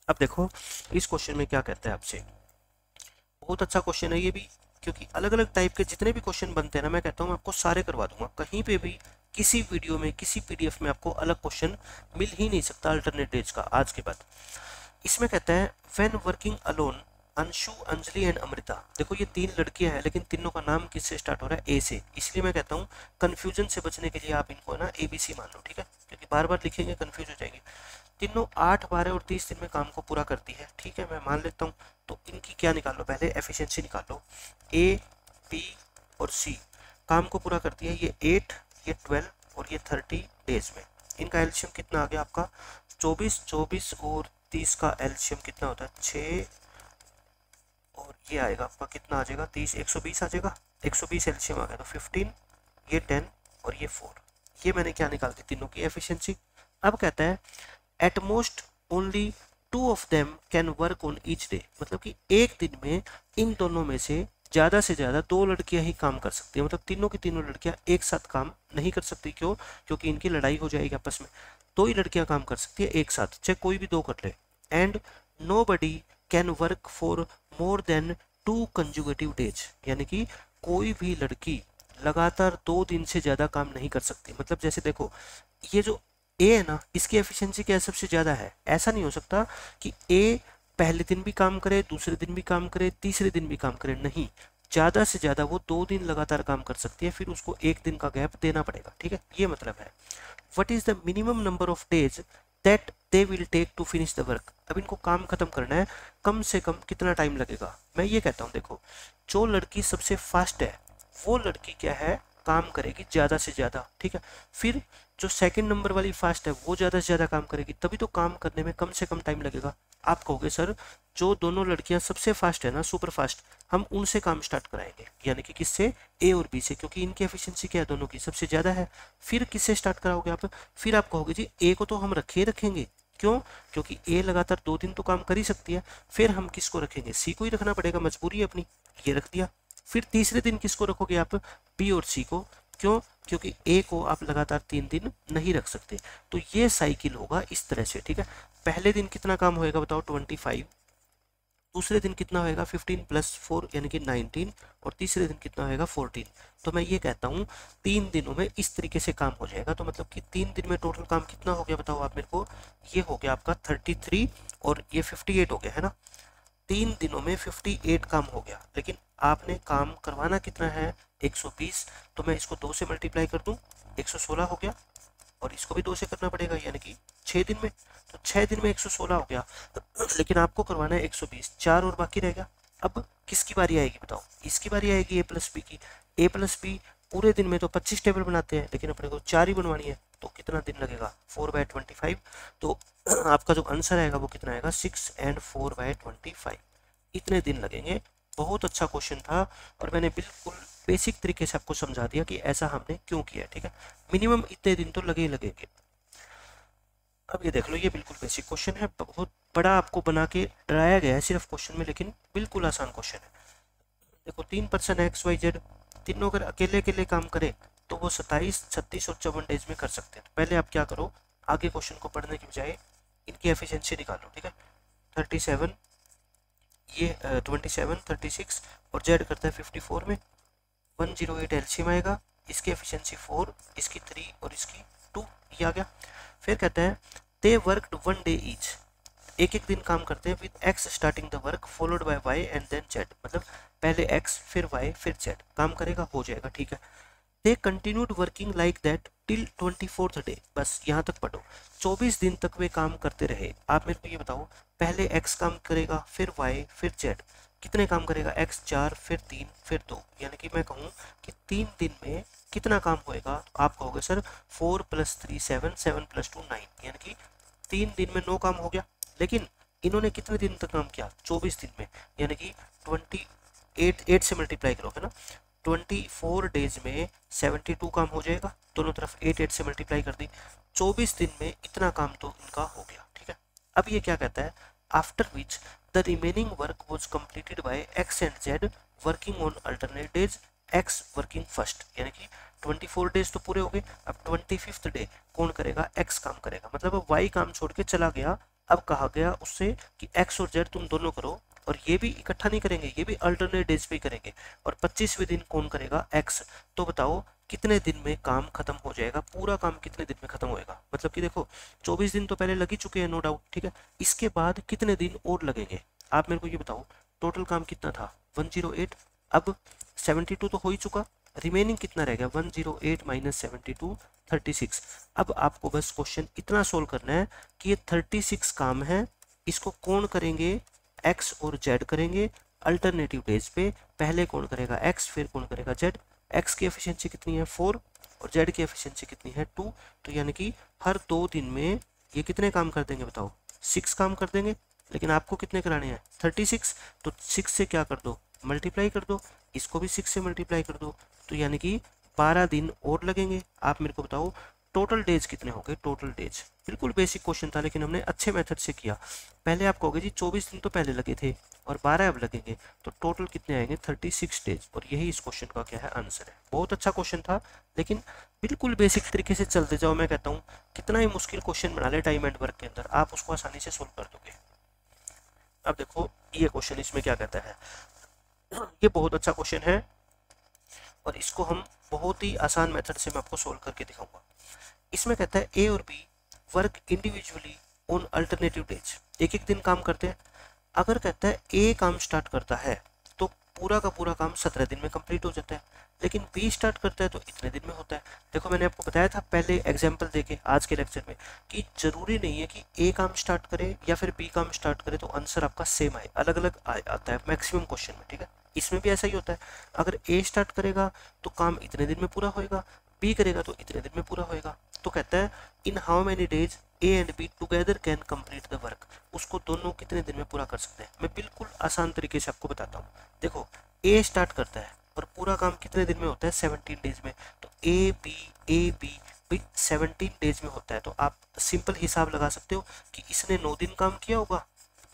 अब देखो इस क्वेश्चन में क्या कहता है आपसे, बहुत अच्छा क्वेश्चन है ये भी, क्योंकि अलग अलग टाइप के जितने भी क्वेश्चन बनते हैं ना, मैं कहता हूँ मैं आपको सारे करवा दूंगा। कहीं पे भी किसी वीडियो में किसी पीडीएफ में आपको अलग क्वेश्चन मिल ही नहीं सकता अल्टरनेट डेज का आज के बाद। इसमें कहता है when working alone Anshu, Anjali and Amrita. देखो ये 3 लड़कियां हैं, लेकिन तीनों का नाम किससे स्टार्ट हो रहा है, ए से। इसलिए मैं कहता हूँ कंफ्यूजन से बचने के लिए आप इनको ना ABC मान लो, ठीक है, क्योंकि बार बार लिखेंगे कंफ्यूज हो जाएंगे। तीनों 8, 12 और 30 दिन में काम को पूरा करती है, ठीक है, मैं मान लेता हूँ। तो इनकी क्या निकाल लो, पहले एफिशिएंसी निकाल लो। A, B और C काम को पूरा करती है, ये 8, ये 12 और ये 30 डेज में। इनका एलसीएम कितना आ गया आपका 24, 24 और 30 का एलसीएम कितना होता है 6, और ये आएगा आपका कितना आ जाएगा 30, 120 आ जाएगा। 120 एलसीएम आ गया तो 15, ये 10 और ये 4। ये मैंने क्या निकाल दी, तीनों की एफिशिएंसी। अब कहता है at most only 2 of them can work on each day, मतलब कि एक दिन में इन दोनों में से ज़्यादा 2 लड़कियां ही काम कर सकती है, मतलब तीनों की तीनों लड़कियां एक साथ काम नहीं कर सकती। क्यों, क्योंकि इनकी लड़ाई हो जाएगी आपस में। 2 ही लड़कियां काम कर सकती है एक साथ, चाहे कोई भी 2 कर ले। And nobody can work for more than 2 consecutive days, यानी कि कोई भी लड़की लगातार 2 दिन से ज़्यादा काम नहीं कर सकती। मतलब जैसे देखो ये जो ए है ना, इसकी एफिशिएंसी क्या सबसे ज़्यादा है। ऐसा नहीं हो सकता कि ए पहले दिन भी काम करे, दूसरे दिन भी काम करे, तीसरे दिन भी काम करे, नहीं, ज़्यादा से ज़्यादा वो 2 दिन लगातार काम कर सकती है, फिर उसको 1 दिन का गैप देना पड़ेगा, ठीक है, ये मतलब है। What is the minimum number of days that they will take to finish the work. अब इनको काम खत्म करना है, कम से कम कितना टाइम लगेगा। मैं ये कहता हूँ देखो, जो लड़की सबसे फास्ट है वो लड़की क्या है, काम करेगी ज़्यादा से ज़्यादा, ठीक है। फिर जो सेकंड नंबर वाली फास्ट है वो ज़्यादा से ज़्यादा काम करेगी, तभी तो काम करने में कम से कम टाइम लगेगा। आप कहोगे सर जो दोनों लड़कियां सबसे फास्ट है ना, सुपर फास्ट, हम उनसे काम स्टार्ट कराएंगे, यानी कि किससे, ए और बी से, क्योंकि इनकी एफिशिएंसी क्या है, दोनों की सबसे ज़्यादा है। फिर किससे स्टार्ट कराओगे आप, फिर आप कहोगे जी ए को तो हम रखेंगे। क्यों, क्योंकि ए लगातार 2 दिन तो काम कर ही सकती है। फिर हम किसको रखेंगे, सी को ही रखना पड़ेगा, मजबूरी है अपनी, ये रख दिया। फिर तीसरे दिन किसको रखोगे आप, बी और सी को। क्यों, क्योंकि ए को आप लगातार 3 दिन नहीं रख सकते। तो ये साइकिल होगा इस तरह से, ठीक है। पहले दिन कितना काम होएगा बताओ 25, दूसरे दिन कितना होएगा 15 + 4 यानी कि 19, और तीसरे दिन कितना होएगा 14। तो मैं ये कहता हूँ 3 दिनों में इस तरीके से काम हो जाएगा। तो मतलब कि 3 दिन में टोटल काम कितना हो गया बताओ आप मेरे को, ये हो गया आपका 33 और ये 58 हो गया, है ना। 3 दिनों में 58 काम हो गया, लेकिन आपने काम करवाना कितना है 120। तो मैं इसको 2 से मल्टीप्लाई कर दूं, 116 हो गया, और इसको भी 2 से करना पड़ेगा, यानी कि 6 दिन में। तो 6 दिन में 116 हो गया, लेकिन आपको करवाना है 120, 4 और बाकी रहेगा। अब किसकी बारी आएगी बताओ, इसकी बारी आएगी A+B की। A+B पूरे दिन में तो 25 टेबल बनाते हैं, लेकिन अपने को 4 ही बनवानी है, तो कितना दिन लगेगा 4/25। तो आपका जो आंसर आएगा वो कितना आएगा 6 और 4/25, इतने दिन लगेंगे। बहुत अच्छा क्वेश्चन था, और मैंने बिल्कुल बेसिक तरीके से आपको समझा दिया कि ऐसा हमने क्यों किया, ठीक है। मिनिमम इतने दिन तो लगे ही लगेंगे। अब ये देख लो, ये बिल्कुल बेसिक क्वेश्चन है, बहुत बड़ा आपको बना के डराया गया है सिर्फ क्वेश्चन में, लेकिन बिल्कुल आसान क्वेश्चन है। देखो 3 पर्सन XYZ तीनों अगर अकेले अकेले काम करें तो वो 27, 36 और 54 डेज में कर सकते हैं। तो पहले आप क्या करो, आगे क्वेश्चन को पढ़ने की बजाय इनकी एफिशिएंसी निकालो, ठीक है। 37 ये 27, 36 और जेड करता है 54 में 108 एलसीएम आएगा। इसकी एफिशिएंसी 4, इसकी 3 और इसकी 2, ये आ गया। फिर कहता है दे वर्कड 1 डे ईच, एक एक दिन काम करते हैं with X starting the work followed by Y and then Z, मतलब पहले एक्स फिर वाई फिर जेड काम करेगा, हो जाएगा, ठीक है। They continued working like that till 24th day, बस यहाँ तक पढ़ो। 24 दिन तक वे काम करते रहे। आप मेरे को ये बताओ, पहले एक्स काम करेगा फिर वाई फिर जेड, कितने काम करेगा? एक्स 4 फिर 3 फिर 2, यानी कि मैं कहूँ कि 3 दिन में कितना काम होएगा? तो आप कहोगे सर 4 + 3 7, 7 + 2 9, यानी कि 3 दिन में 9 काम हो गया। लेकिन इन्होंने कितने दिन तक काम किया? 24 दिन में, यानी कि 8 से मल्टीप्लाई करो, है ना। 24 डेज में 72 काम हो जाएगा, दोनों तरफ 8 से मल्टीप्लाई कर दी। 24 दिन में इतना काम तो इनका हो गया, ठीक है। अब ये क्या कहता है, after which the remaining work was completed by x and Z working on alternate days, x working first, यानी कि 24 डेज तो पूरे हो गए। अब 25th डे कौन करेगा? एक्स काम करेगा, मतलब अब वाई काम छोड़ के चला गया। अब कहा गया उससे कि एक्स और जेड तुम दोनों करो, और ये भी इकट्ठा नहीं करेंगे, ये भी अल्टरनेट डेज पे ही करेंगे। और 25वें दिन कौन करेगा? एक्स। तो बताओ कितने दिन में काम खत्म हो जाएगा? पूरा काम कितने दिन में खत्म होएगा? मतलब कि देखो 24 दिन तो पहले लग ही चुके हैं, नो डाउट, ठीक है। इसके बाद कितने दिन और लगेंगे? आप मेरे को ये बताओ, टोटल काम कितना था? 108। अब 72 तो हो ही चुका, रिमेनिंग कितना रह गया? 108 - 72 36। अब आपको बस क्वेश्चन इतना सोल्व करना है कि ये 36 काम है, इसको कौन करेंगे? एक्स और जेड करेंगे अल्टरनेटिव डेज पे। पहले कौन करेगा? एक्स, फिर कौन करेगा? जेड। एक्स की एफिशिएंसी कितनी है? 4, और जेड की एफिशिएंसी कितनी है? 2। तो यानी कि हर 2 दिन में ये कितने काम कर देंगे बताओ? 6 काम कर देंगे। लेकिन आपको कितने कराने हैं? 36। तो 6 से क्या कर दो? मल्टीप्लाई कर दो। इसको भी 6 से मल्टीप्लाई कर दो, तो यानी कि 12 दिन और लगेंगे। आप मेरे को बताओ टोटल डेज कितने हो गए? टोटल डेज बिल्कुल बेसिक क्वेश्चन था, लेकिन हमने अच्छे मेथड से किया। पहले आप कहोगे जी 24 दिन तो पहले लगे थे और 12 अब लगेंगे, तो टोटल कितने आएंगे? 36 डेज। और यही इस क्वेश्चन का क्या है? आंसर है। बहुत अच्छा क्वेश्चन था, लेकिन बिल्कुल बेसिक तरीके से चलते जाओ। मैं कहता हूँ कितना ही मुश्किल क्वेश्चन बना ले टाइम एंड वर्क के अंदर, आप उसको आसानी से सोल्व कर दोगे। अब देखो ये क्वेश्चन, इसमें क्या कहता है, ये बहुत अच्छा क्वेश्चन है और इसको हम बहुत ही आसान मेथड से मैं आपको सोल्व करके दिखाऊंगा। इसमें कहता है ए और B work individually on alternative days, एक एक दिन काम करते हैं। अगर कहता है ए काम स्टार्ट करता है तो पूरा का पूरा काम 17 दिन में कंप्लीट हो जाता है, लेकिन बी स्टार्ट करता है तो इतने दिन में होता है। देखो मैंने आपको बताया था पहले एग्जाम्पल देके आज के लेक्चर में कि जरूरी नहीं है कि ए काम स्टार्ट करे या फिर बी काम स्टार्ट करे तो आंसर आपका सेम आए, अलग अलग आता है मैक्सिमम क्वेश्चन में, ठीक है। इसमें भी ऐसा ही होता है, अगर ए स्टार्ट करेगा तो काम इतने दिन में पूरा होएगा, बी करेगा तो इतने दिन में पूरा होएगा। तो कहता है in how many days A and be together can complete the work, उसको दोनों कितने दिन में पूरा कर सकते हैं। मैं बिल्कुल आसान तरीके से आपको बताता हूँ। देखो ए स्टार्ट करता है और पूरा काम कितने दिन में होता है? 17 डेज में। तो ए बी भी 17 डेज में होता है। तो आप सिंपल हिसाब लगा सकते हो कि इसने 9 दिन काम किया होगा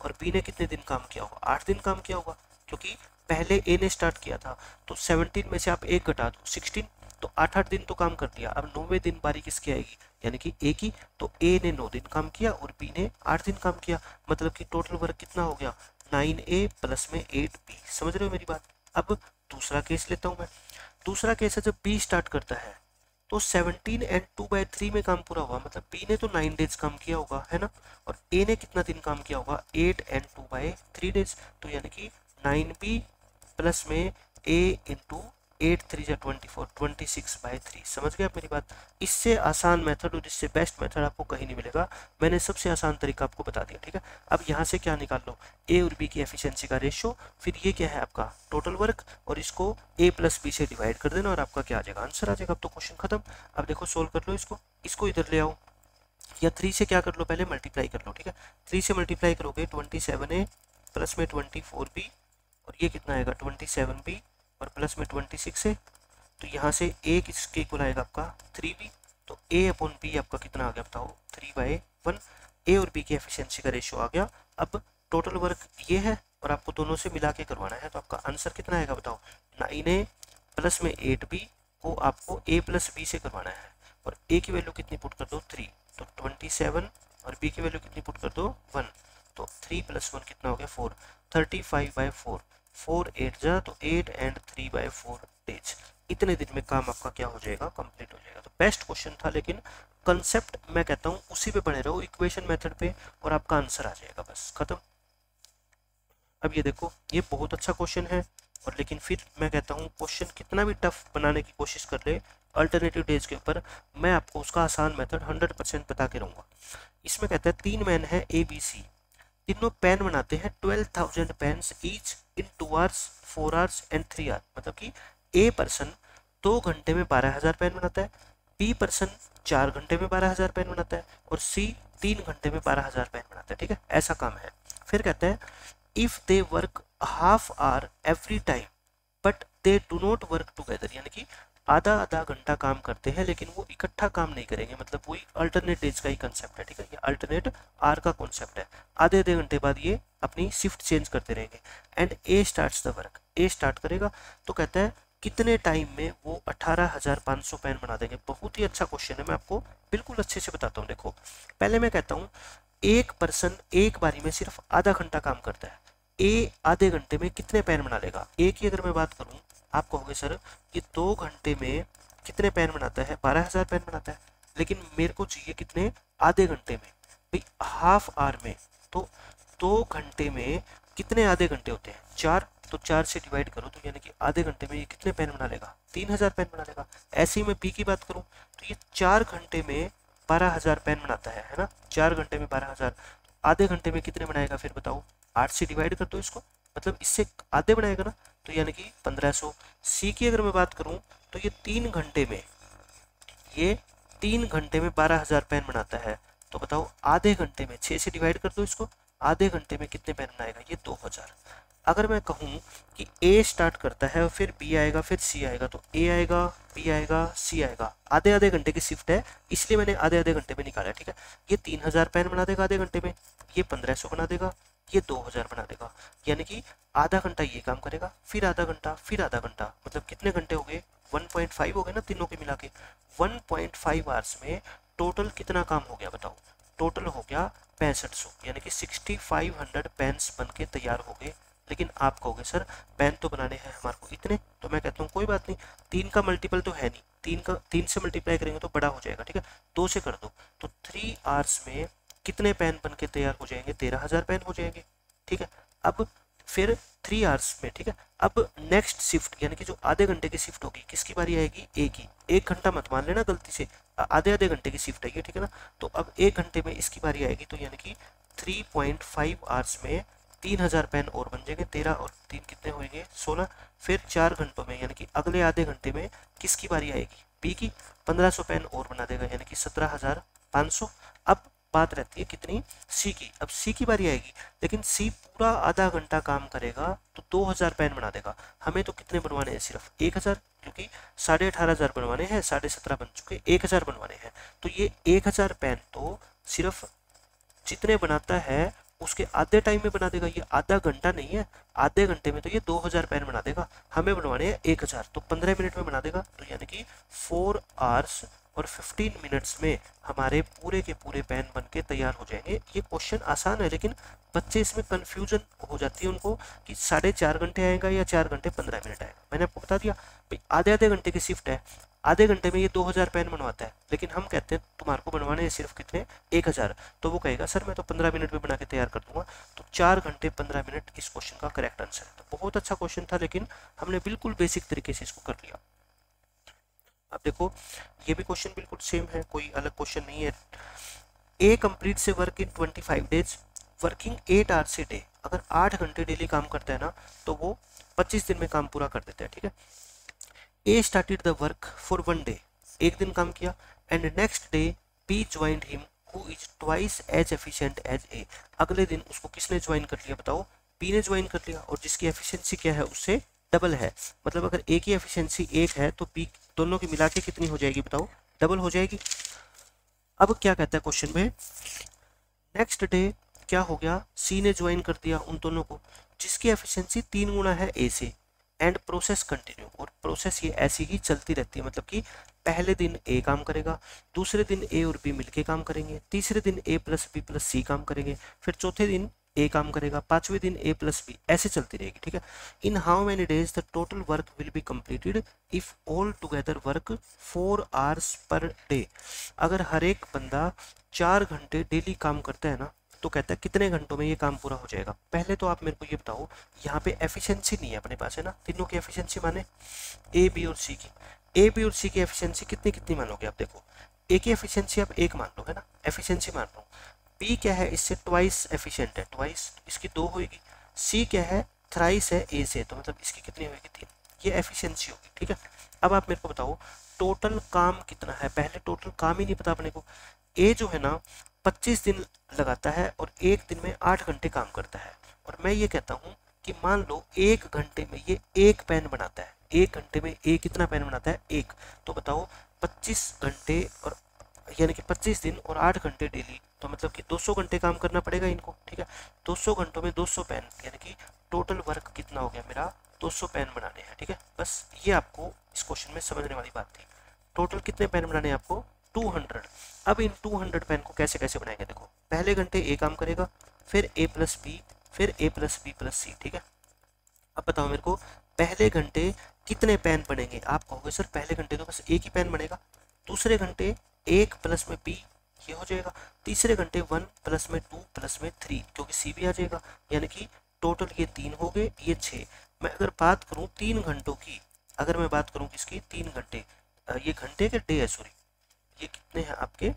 और बी ने कितने दिन काम किया होगा? 8 दिन काम किया होगा, क्योंकि पहले ए ने स्टार्ट किया था। तो 17 में से आप एक घटा दो 16, तो 8 दिन तो काम कर दिया। अब 9वें दिन बारी किसकी आएगी? यानी कि ए की। तो ए ने 9 दिन काम किया और बी ने 8 दिन काम किया, मतलब कि टोटल वर्क कितना हो गया? 9A प्लस में 8B। समझ रहे हो मेरी बात? अब दूसरा केस लेता हूं मैं। दूसरा केस है जब बी स्टार्ट करता है तो 17 एंड 2/3 में काम पूरा हुआ, मतलब बी ने तो 9 डेज काम किया होगा, है ना। और ए ने कितना दिन काम किया होगा? 8 एंड 2/3 डेज। तो यानी कि 9B प्लस में ए इंटू 8 3 जा 24, 26/3। समझ गए आप मेरी बात? इससे आसान मेथड और इससे बेस्ट मेथड आपको कहीं नहीं मिलेगा। मैंने सबसे आसान तरीका आपको बता दिया, ठीक है। अब यहाँ से क्या निकाल लो? ए और बी की एफिशिएंसी का रेशियो, फिर ये क्या है आपका? टोटल वर्क, और इसको ए प्लस बी से डिवाइड कर देना और आपका क्या आ जाएगा? आंसर आ जाएगा। अब तो क्वेश्चन खत्म। अब देखो सोल्व कर लो इसको इधर ले आओ, या 3 से क्या कर लो? पहले मल्टीप्लाई कर लो, ठीक है। 3 से मल्टीप्लाई करोगे 27A प्लस में 24B, और ये कितना आएगा? 27B और प्लस में 26 है। तो यहाँ से ए किसके इक्वल आएगा? आपका 3B। तो ए अपॉन बी आपका कितना आ गया बताओ? 3/1। ए और बी की एफिशिएंसी का रेशियो आ गया। अब टोटल वर्क ये है और आपको दोनों से मिला के करवाना है, तो आपका आंसर कितना आएगा बताओ? 9A प्लस में 8b को आपको a प्लस बी से करवाना है, और a की वैल्यू कितनी पुट कर दो 3, तो 27, और b की वैल्यू कितनी पुट कर दो 1, तो 3 + 1 कितना हो गया 4, 35/4, 4 8 जा तो 8 एंड 3/4 डेज। इतने दिन में काम आपका क्या हो जाएगा, कंप्लीट हो जाएगा। तो बेस्ट क्वेश्चन था, लेकिन कंसेप्ट मैं कहता हूँ उसी पे बने रहो, इक्वेशन मेथड पे, और आपका आंसर आ जाएगा, बस खत्म। अब ये देखो, ये बहुत अच्छा क्वेश्चन है, और लेकिन फिर मैं कहता हूँ क्वेश्चन कितना भी टफ बनाने की कोशिश कर ले अल्टरनेटिव डेज के ऊपर, मैं आपको उसका आसान मेथड 100% बता के रहूँगा। इसमें कहता है 3 मैन है ABC, तीनों पेन बनाते हैं 12,000 pens each in 2 hours, 4 hours and 3 hours। मतलब कि A पर्सन 2 घंटे में 12,000 पेन बनाता है, B पर्सन 4 घंटे में 12,000 पेन बनाता है, और C 3 घंटे में 12,000 पेन बनाता है। ठीक है, ऐसा काम है। फिर कहते हैं if they work half hour every time but they do not work together, यानी कि आधा आधा घंटा काम करते हैं लेकिन वो इकट्ठा काम नहीं करेंगे, मतलब वही अल्टरनेट डेज का ही कंसेप्ट है। ठीक है, ये अल्टरनेट आर का कॉन्सेप्ट है। आधे आधे घंटे बाद ये अपनी शिफ्ट चेंज करते रहेंगे। And A starts the work, A start करेगा, तो कहता है कितने टाइम में वो 18,500 पेन बना देंगे। बहुत ही अच्छा क्वेश्चन है, मैं आपको बिल्कुल अच्छे से बताता हूँ। देखो, पहले मैं कहता हूँ एक पर्सन एक बारी में सिर्फ आधा घंटा काम करता है, ए आधे घंटे में कितने पेन बना लेगा। ए की अगर मैं बात करूं, आप कहोगे सर ये 2 घंटे में कितने पेन बनाता है, 12,000 पेन बनाता है, लेकिन मेरे को चाहिए कितने, आधे घंटे में। भाई हाफ आवर में, तो 2 घंटे में कितने आधे घंटे होते हैं, 4, तो 4 से डिवाइड करो, तो यानी कि आधे घंटे में ये कितने पेन बना लेगा, 3,000 पेन बना लेगा। ऐसे ही मैं बी की बात करूं, तो ये 4 घंटे में 12,000 पेन बनाता है ना, 4 घंटे में 12,000, आधे घंटे में कितने बनाएगा फिर बताओ, 8 से डिवाइड कर दो इसको, मतलब इससे आधे बनाएगा ना, तो यानी कि 1500। सी की अगर मैं बात करूं, तो ये 3 घंटे में, ये 3 घंटे में 12,000 पेन बनाता है, तो बताओ आधे घंटे में 6 से डिवाइड कर दो इसको, आधे घंटे में कितने पेन बनाएगा, ये 2,000। अगर मैं कहूँ कि ए स्टार्ट करता है और फिर बी आएगा फिर सी आएगा, तो ए आएगा, बी आएगा, सी आएगा, आधे आधे घंटे की शिफ्ट है, इसलिए मैंने आधे आधे घंटे में निकाला। ठीक है, ये 3,000 पेन बना देगा आधे घंटे में, ये 1500 बना देगा, ये 2,000 बना देगा, यानी कि आधा घंटा ये काम करेगा, फिर आधा घंटा, फिर आधा घंटा, मतलब कितने घंटे हो गए, 1.5 हो गए ना तीनों के मिला के। 1.5 आवर्स में टोटल कितना काम हो गया बताओ, टोटल हो गया 6500, यानी कि 6500 पेन्स बन के तैयार हो गए। लेकिन आप कहोगे सर पेन तो बनाने हैं हमारे को इतने, तो मैं कहता हूँ कोई बात नहीं, 3 का मल्टीपल तो है नहीं, 3 से मल्टीप्लाई करेंगे तो बड़ा हो जाएगा। ठीक है, 2 से कर दो, तो 3 आवर्स में कितने पेन बन के तैयार हो जाएंगे, 13,000 पेन हो जाएंगे। ठीक है, अब फिर 3 आवर्स में, ठीक है, अब नेक्स्ट शिफ्ट यानी कि जो आधे घंटे की शिफ्ट होगी, किसकी बारी आएगी, ए की। 1 घंटा मत मान लेना गलती से, आधे आधे घंटे की शिफ्ट है ये, ठीक है ना। तो अब 1 घंटे में इसकी बारी आएगी, तो यानी कि 3.5 आवर्स में 3,000 पेन और बन जाएंगे। 13 और 3 कितने होंगे, 16। फिर 4 घंटों में यानी कि अगले आधे घंटे में किसकी बारी आएगी, बी की। 1500 पेन और बना देगा, यानी कि 17,500। अब बात रहती है कितनी, सी की। अब सी की बारी आएगी, लेकिन सी पूरा आधा घंटा काम करेगा तो 2,000 पेन बना देगा। हमें तो कितने बनवाने हैं, सिर्फ 1,000, क्योंकि 18,500 बनवाने हैं, 17.5 बन चुके, 1,000 बनवाने हैं। तो ये 1,000 पेन तो सिर्फ जितने बनाता है उसके आधे टाइम में बना देगा। ये आधा घंटा नहीं है, आधे घंटे में तो ये 2,000 पेन बना देगा। हमें बनवाने हैं 1,000, तो 15 मिनट में बना देगा। तो यानी कि 4 आवर्स और 15 मिनट्स में हमारे पूरे के पूरे पेन बन के तैयार हो जाएंगे। ये क्वेश्चन आसान है, लेकिन बच्चे इसमें कंफ्यूजन हो जाती है उनको कि 4.5 घंटे आएगा या 4 घंटे 15 मिनट आएगा। मैंने आपको बता दिया भाई आधे आधे घंटे की शिफ्ट है, आधे घंटे में ये 2,000 पेन बनवाता है, लेकिन हम कहते हैं तुम्हारे को बनवाने हैं सिर्फ कितने, 1,000। तो वो कहेगा सर मैं तो 15 मिनट में बना के तैयार कर दूंगा। तो 4 घंटे 15 मिनट इस क्वेश्चन का करेक्ट आंसर है। तो बहुत अच्छा क्वेश्चन था, लेकिन हमने बिल्कुल बेसिक तरीके से इसको कर लिया। अब देखो ये भी क्वेश्चन बिल्कुल सेम है, कोई अलग क्वेश्चन नहीं है। ए कंप्लीट से work in 25 days working 8 hours a day. अगर 8 घंटे डेली काम करता है ना, तो वो 25 दिन में काम पूरा कर देता है। ठीक है, A started the work for 1 day, एक दिन काम किया, and next day B joined him who is twice as efficient as A. अगले दिन उसको किसने ज्वाइन कर लिया बताओ, बी ने ज्वाइन कर लिया, और जिसकी एफिशिएंसी क्या है उससे डबल है। मतलब अगर ए की एफिशिएंसी 1 है तो बी दोनों की मिला के कितनी हो जाएगी बताओ, डबल हो जाएगी। अब क्या कहता है क्वेश्चन में, नेक्स्ट डे क्या हो गया, सी ने ज्वाइन कर दिया उन दोनों को, जिसकी एफिशिएंसी 3 गुना है ए से। एंड प्रोसेस कंटिन्यू, और प्रोसेस ये ऐसी ही चलती रहती है, मतलब कि पहले दिन ए काम करेगा, दूसरे दिन ए और बी मिलके काम करेंगे, तीसरे दिन ए प्लस बी प्लस सी काम करेंगे, फिर चौथे दिन ए काम करेगा, पांचवें दिन ए प्लस बी, ऐसे चलती रहेगी, ठीक है। In how many days the total work will be completed if all together work 4 hours per day. अगर हर एक बंदा 4 घंटे डेली काम करता है ना, तो कहता है कितने घंटों में ये काम पूरा हो जाएगा। पहले तो आप मेरे को ये बताओ, यहाँ पे एफिशिएंसी नहीं है अपने पास, है ना, तीनों की एफिशिएंसी माने ए बी और सी की, ए बी और सी की एफिशिएंसी कितनी कितनी मानोगे आप, देखो ए की एफिशिएंसी आप 1 मान लो, है ना, एफिशिएंसी मान लो। बी क्या है, इससे ट्वाइस एफिशिएंट है, ट्वाइस, इसकी 2 होगी। सी क्या है, थ्राइस है ए से, तो मतलब इसकी कितनी होगी, 3। ये एफिशिएंसी होगी, ठीक है। अब आप मेरे को बताओ टोटल काम कितना है, पहले टोटल काम ही नहीं पता अपने को। ए जो है ना 25 दिन लगाता है और एक दिन में 8 घंटे काम करता है, और मैं ये कहता हूँ कि मान लो 1 घंटे में ये 1 पेन बनाता है, 1 घंटे में ए कितना पेन बनाता है, 1। तो बताओ 25 घंटे और यानी कि 25 दिन और 8 घंटे डेली, तो मतलब कि 200 घंटे काम करना पड़ेगा इनको, ठीक है। 200 घंटों में 200 पेन, यानी कि टोटल वर्क कितना हो गया मेरा, 200 पेन बनाने हैं, ठीक है। बस ये आपको इस क्वेश्चन में समझने वाली बात थी। टोटल कितने पेन बनाने हैं आपको, 200। अब इन 200 पेन को कैसे कैसे बनाएंगे, देखो पहले घंटे ए काम करेगा, फिर ए प्लस बी, फिर ए प्लस बी प्लस सी, ठीक है। अब बताओ मेरे को पहले घंटे कितने पेन बनेंगे, आप कहोगे सर पहले घंटे तो बस एक ही पेन बनेगा, दूसरे घंटे 1 प्लस में बी, ये हो जाएगा, तीसरे घंटे 1 प्लस में 2 प्लस में 3, क्योंकि सी भी आ जाएगा, यानी कि टोटल ये 3 हो गए, ये 6। मैं अगर बात करूँ 3 घंटों की, अगर मैं बात करूँ किसकी, 3 घंटे, ये घंटे के डे है, सॉरी ये कितने हैं आपके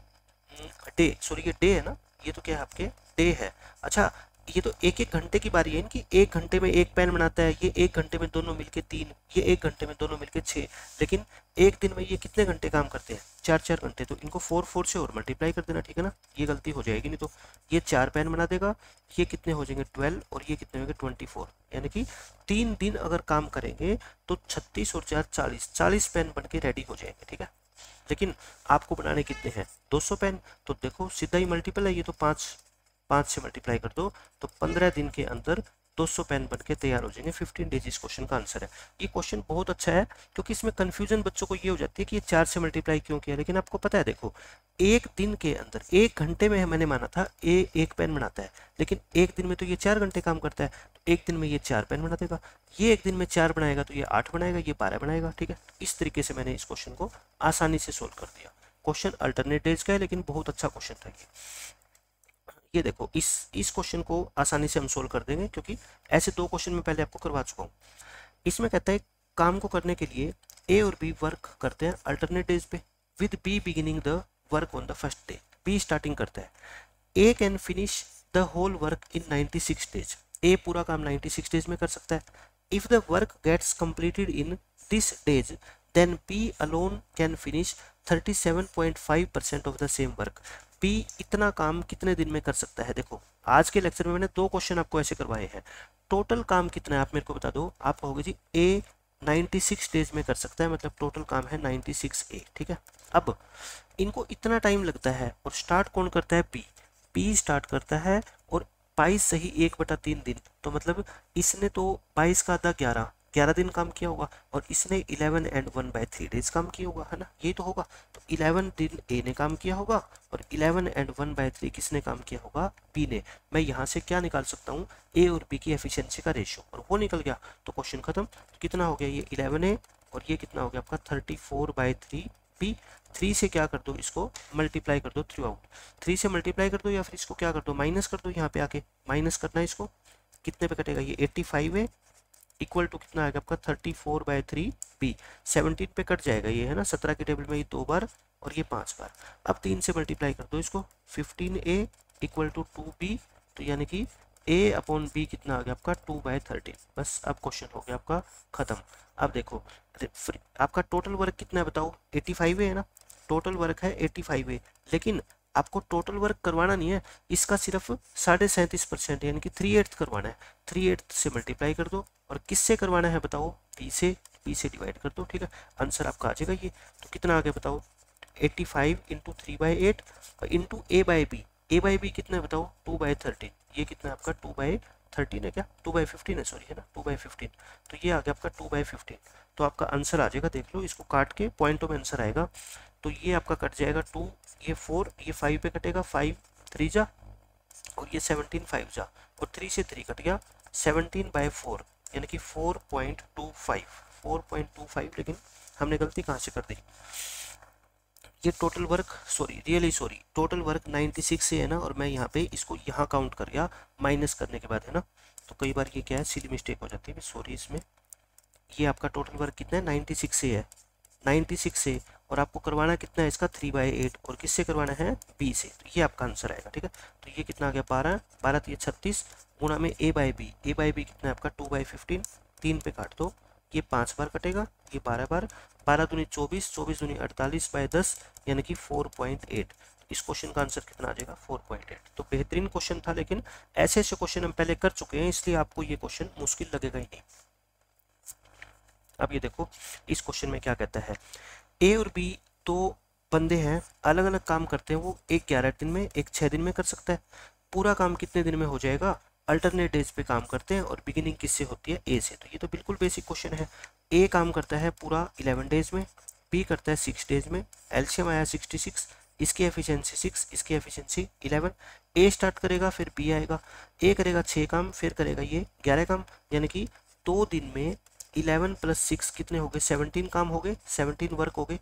डे, सॉरी ये डे है ना, ये तो क्या है आपके डे है। अच्छा ये तो एक एक घंटे की बारी है इनकी, 1 घंटे में 1 पेन बनाता है, ये 1 घंटे में दोनों मिलके 3, ये 1 घंटे में दोनों मिलके 6, लेकिन एक दिन में ये कितने घंटे काम करते हैं, 4 घंटे। तो इनको 4 से और मल्टीप्लाई कर देना, ठीक है ना, ये गलती हो जाएगी, नहीं तो ये 4 पेन बना देगा, ये कितने हो जाएंगे 12 और ये कितने होंगे 24, यानी कि 3 दिन अगर काम करेंगे तो 36 और 4 40 पेन बन के रेडी हो जाएंगे, ठीक है। लेकिन आपको बनाने कितने हैं, 200 पेन, तो देखो सीधा ही मल्टीपल है, ये तो 5 से मल्टीप्लाई कर दो, तो 15 दिन के अंदर 200 पेन बन के तैयार हो जाएंगे। 15 डेज इस क्वेश्चन का आंसर है। ये क्वेश्चन बहुत अच्छा है, क्योंकि इसमें कंफ्यूजन बच्चों को ये हो जाती है कि ये 4 से मल्टीप्लाई क्यों किया, लेकिन आपको पता है देखो एक दिन के अंदर 1 घंटे में मैंने माना था ए 1 पेन बनाता है, लेकिन एक दिन में तो ये 4 घंटे काम करता है, तो एक दिन में ये 4 पेन बना देगा, ये एक दिन में 4 बनाएगा तो ये 8 बनाएगा, ये 12 बनाएगा, ठीक है। इस तरीके से मैंने इस क्वेश्चन को आसानी से सोल्व कर दिया। क्वेश्चन अल्टरनेट डेज का है, लेकिन बहुत अच्छा क्वेश्चन था ये देखो इस क्वेश्चन को आसानी से हम सोल्व कर देंगे, क्योंकि ऐसे 2 क्वेश्चन मैं पहले आपको करवा चुका हूँ। इसमें कहता है काम को करने के लिए ए और बी वर्क करते हैं अल्टरनेट डेज पे, with B beginning the work on the first day. B starting करता है, A can finish the whole work in 96 days. A पूरा काम 96 डेज में कर सकता है। If the work gets completed in this days, then B alone can finish 37.5% of the same work. B इतना काम कितने दिन में कर सकता है। देखो आज के लेक्चर में मैंने 2 क्वेश्चन आपको ऐसे करवाए हैं। टोटल काम कितना है आप मेरे को बता दो। आप कहोगे जी ए 96 डेज में कर सकता है, मतलब टोटल काम है 96 ए, ठीक है। अब इनको इतना टाइम लगता है, और स्टार्ट कौन करता है, बी। बी स्टार्ट करता है, और 22 सही 1/3 दिन, तो मतलब इसने तो 22 का आधा 11 दिन काम किया होगा, और इसने 11 एंड 1/3 डेज काम किया होगा, है ना, यही तो होगा। तो 11 दिन ए ने काम किया होगा, और 11 एंड 1/3 किसने काम किया होगा, बी ने। मैं यहाँ से क्या निकाल सकता हूँ, ए और बी की एफिशिएंसी का रेशियो, और वो निकल गया तो क्वेश्चन खत्म। तो कितना हो गया, ये 11 ए और ये कितना हो गया आपका 34/3 बी। 3 से क्या कर दो, इसको मल्टीप्लाई कर दो थ्रू आउट। 3 से मल्टीप्लाई कर दो, या फिर इसको क्या कर दो, माइनस कर दो। यहाँ पे आके माइनस करना है इसको, कितने पे कटेगा, ये 85 है इक्वल टू कितना आएगा आपका 34/3 बी। 17 पे कट जाएगा ये, है ना, 17 के टेबल में ये 2 बार और ये 5 बार। अब 3 से मल्टीप्लाई कर दो इसको, 15a इक्वल टू 2b, तो यानी कि a अपॉन b कितना आ गया आपका 2/13। बस अब क्वेश्चन हो गया आपका खत्म। अब देखो आपका टोटल वर्क कितना है बताओ, 85 है ना, टोटल वर्क है 85 है, लेकिन आपको टोटल वर्क करवाना नहीं है, इसका सिर्फ 37.5% यानी कि 3/8 करवाना है। 3/8 से मल्टीप्लाई कर दो, और किससे करवाना है बताओ, बी से डिवाइड कर दो, ठीक है। आंसर आपका आ जाएगा ये। तो कितना आ गया बताओ, 85 इंटू 3/8 और इंटू a/b। a/b कितना है बताओ, 2/13। ये कितना है आपका 2/13 13 है क्या, 2/15 है, सॉरी है ना 2/15, तो ये आ गया आपका 2/15। तो आपका आंसर आ जाएगा, देख लो इसको काट के पॉइंटों में आंसर आएगा। तो ये आपका कट जाएगा 2, ये 4, ये 5 पे कटेगा, 5 3 जा, और ये 17 5 जा, और 3 से 3 कट गया, 17/4 यानी कि 4.25, लेकिन हमने गलती कहाँ से कर दी, ये total work sorry total work 96 से है ना, और मैं यहाँ पे इसको यहाँ काउंट कर गया माइनस करने के बाद है ना, तो कई बार ये क्या है सिली मिस्टेक हो जाती है, सॉरी। इसमें ये आपका टोटल वर्क कितना है, 96 से है, 96 से, और आपको करवाना कितना है इसका 3/8, और किससे करवाना है, बी से, तो ये आपका आंसर आएगा। ठीक है, तो ये कितना आ गया 12, 12 तो ये 36 गुणा में a/b कितना है आपका 2/15, 3 पे काट दो, ये 5 बार कटेगा, ये 12 बार, 12 दूनी 24, 24 दूनी 48/10 यानी कि 4.8। इस क्वेश्चन का आंसर कितना आ जाएगा 4.8। तो बेहतरीन क्वेश्चन था, लेकिन ऐसे ऐसे क्वेश्चन हम पहले कर चुके हैं, इसलिए आपको ये क्वेश्चन मुश्किल लगेगा ही नहीं। अब ये देखो इस क्वेश्चन में क्या कहता है, ए और बी तो बंदे हैं, अलग अलग काम करते हैं, वो एक 11 दिन में, एक 6 दिन में कर सकता है। पूरा काम कितने दिन में हो जाएगा, अल्टरनेट डेज पे काम करते हैं, और बिगिनिंग किससे होती है, ए से। तो ये तो बिल्कुल बेसिक क्वेश्चन है। ए काम करता है पूरा 11 डेज में, बी करता है 6 डेज में, एलसीएम आया 66, इसकी एफिशिएंसी 6, इसकी एफिशिएंसी 11। ए स्टार्ट करेगा, फिर बी आएगा, ए करेगा 6 काम, फिर करेगा ये 11 काम, यानी कि 2 दिन में 11 + 6 कितने हो गए, 17 काम हो गए, 17 वर्क हो गए।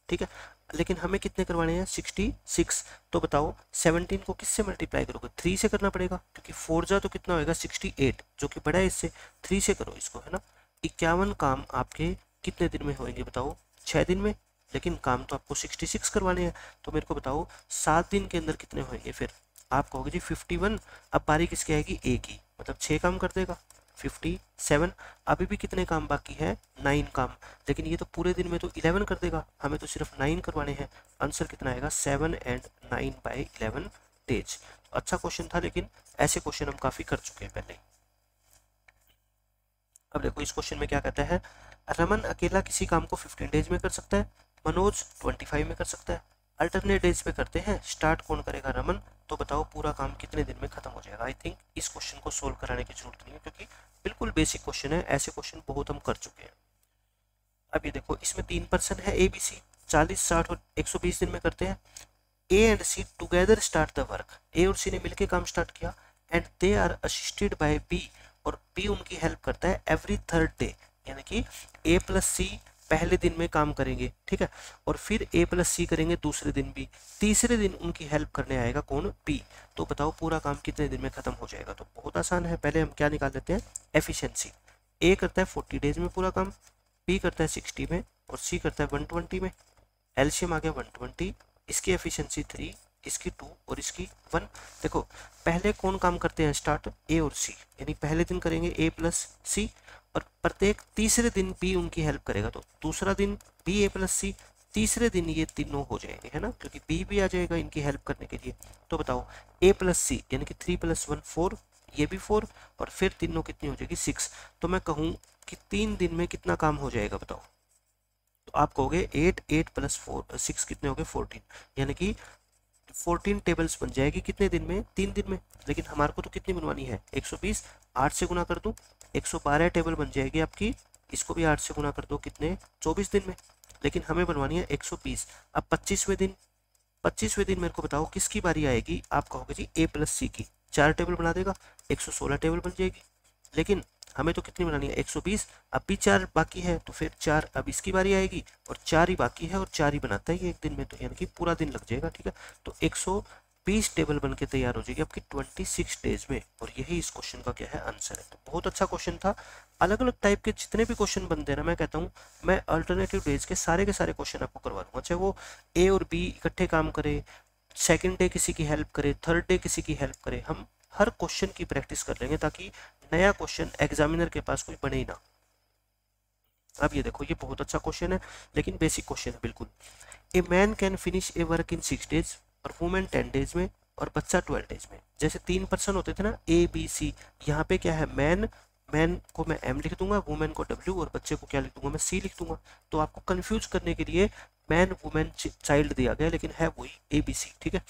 ठीक है, लेकिन हमें कितने करवाने हैं, 66। तो बताओ 17 को किससे मल्टीप्लाई करोगे, 3 से करना पड़ेगा, क्योंकि 4 जा तो कितना होगा 68, जो कि बड़ा है इससे, 3 से करो इसको, है ना। 51 काम आपके कितने दिन में होंगे बताओ, 6 दिन में, लेकिन काम तो आपको 66 करवाने हैं। तो मेरे को बताओ 7 दिन के अंदर कितने होंगे, फिर आप कहोगे जी 51। अब बारी किसकी आएगी, ए की, मतलब 6 काम कर देगा, 57। अभी भी कितने काम बाकी है, 9 काम, लेकिन ये तो पूरे दिन में तो 11 कर देगा, हमें तो सिर्फ 9 करवाने हैं। आंसर कितना आएगा 7 and 9/11 डेज। अच्छा क्वेश्चन था, लेकिन ऐसे क्वेश्चन हम काफी कर चुके हैं पहले। अब देखो इस क्वेश्चन में क्या कहता है, रमन अकेला किसी काम को 15 डेज में कर सकता है, मनोज 25 में कर सकता है, अल्टरनेट डेज पे करते हैं, स्टार्ट कौन करेगा, रमन। तो बताओ पूरा काम कितने दिन में खत्म हो जाएगा। आई थिंक इस क्वेश्चन को सोल्व कराने की जरूरत नहीं है, क्योंकि बिल्कुल बेसिक क्वेश्चन है, ऐसे क्वेश्चन बहुत हम कर चुके हैं। अब ये देखो इसमें 3 पर्सन है ए बी सी, 40 60 और 120 दिन में करते हैं। A and C together start the work, A और सी ने मिलकर काम स्टार्ट किया, and they are assisted by B, और बी उनकी हेल्प करता है एवरी 3rd डे, यानी कि ए प्लस सी पहले दिन में काम करेंगे, ठीक है, और फिर ए प्लस सी करेंगे दूसरे दिन भी, तीसरे दिन उनकी हेल्प करने आएगा कौन, बी। तो बताओ पूरा काम कितने दिन में खत्म हो जाएगा। तो बहुत आसान है, पहले हम क्या निकाल लेते हैं, एफिशिएंसी। ए करता है 40 डेज में पूरा काम, बी करता है 60 में, और सी करता है 120 में। एलसीएम आ गया 120, इसकी एफिशिएंसी 3, इसकी 2 और इसकी 1। देखो पहले कौन काम करते हैं स्टार्ट, ए और सी, यानी पहले दिन करेंगे ए प्लस सी, और प्रत्येक तीसरे दिन बी उनकी हेल्प करेगा। तो दूसरा दिन बी ए प्लस सी, तीसरे दिन ये तीनों हो जाएंगे, है ना, क्योंकि बी भी आ जाएगा इनकी हेल्प करने के लिए। तो बताओ ए प्लस सी यानी कि 3 + 1 4, ये भी 4, और फिर तीनों कितनी हो जाएगी 6। तो मैं कहूँ कि 3 दिन में कितना काम हो जाएगा बताओ। तो आप कहोगे 8 8 + 4 6 कितने हो गए 14, यानी कि 14 टेबल्स बन जाएगी कितने दिन में, 3 दिन में। लेकिन हमारे को तो कितनी बनवानी है 120, 8 से गुना कर दूं 112 टेबल बन जाएगी आपकी, इसको भी 8 से गुना कर दो कितने 24 दिन में। लेकिन हमें बनवानी है 120। अब 25वें दिन मेरे को बताओ किसकी बारी आएगी, आप कहोगे जी ए प्लस सी की, 4 टेबल बना देगा 116 टेबल बन जाएगी। लेकिन हमें तो कितनी बनानी है 120, अब भी 4 बाकी है, तो फिर 4 अब इसकी बारी आएगी, और 4 ही बाकी है, और 4 ही बनाता है ये एक दिन में, तो यानी कि पूरा दिन लग जाएगा। ठीक है, तो 120 टेबल बन के तैयार हो जाएगी आपकी 26 डेज में, और यही इस क्वेश्चन का क्या है आंसर है। तो बहुत अच्छा क्वेश्चन था। अलग अलग टाइप के जितने भी क्वेश्चन बनते हैं ना, मैं कहता हूँ मैं अल्टरनेटिव डेज के सारे क्वेश्चन आपको करवा दूंगा, चाहे वो ए और बी इकट्ठे काम करे, सेकेंड डे किसी की हेल्प करे, 3rd डे किसी की हेल्प करे, हम हर क्वेश्चन की प्रैक्टिस कर लेंगे, ताकि नया क्वेश्चन एग्जामिनर के पास कोई बने ही ना। अब ये देखो ये बहुत अच्छा क्वेश्चन है, लेकिन बेसिक क्वेश्चन है बिल्कुल। A man can finish A work in 6 days, और वुमेन 10 डेज में, और बच्चा 12 डेज में। जैसे 3 पर्सन होते थे ना ए बी सी, यहाँ पे क्या है मैन, मैन को मैं एम लिख दूंगा, वुमेन को डब्ल्यू, और बच्चे को क्या लिख दूंगा मैं सी लिख दूंगा। तो आपको कंफ्यूज करने के लिए मैन वुमेन चाइल्ड दिया गया, लेकिन है वही ए बी सी। ठीक है,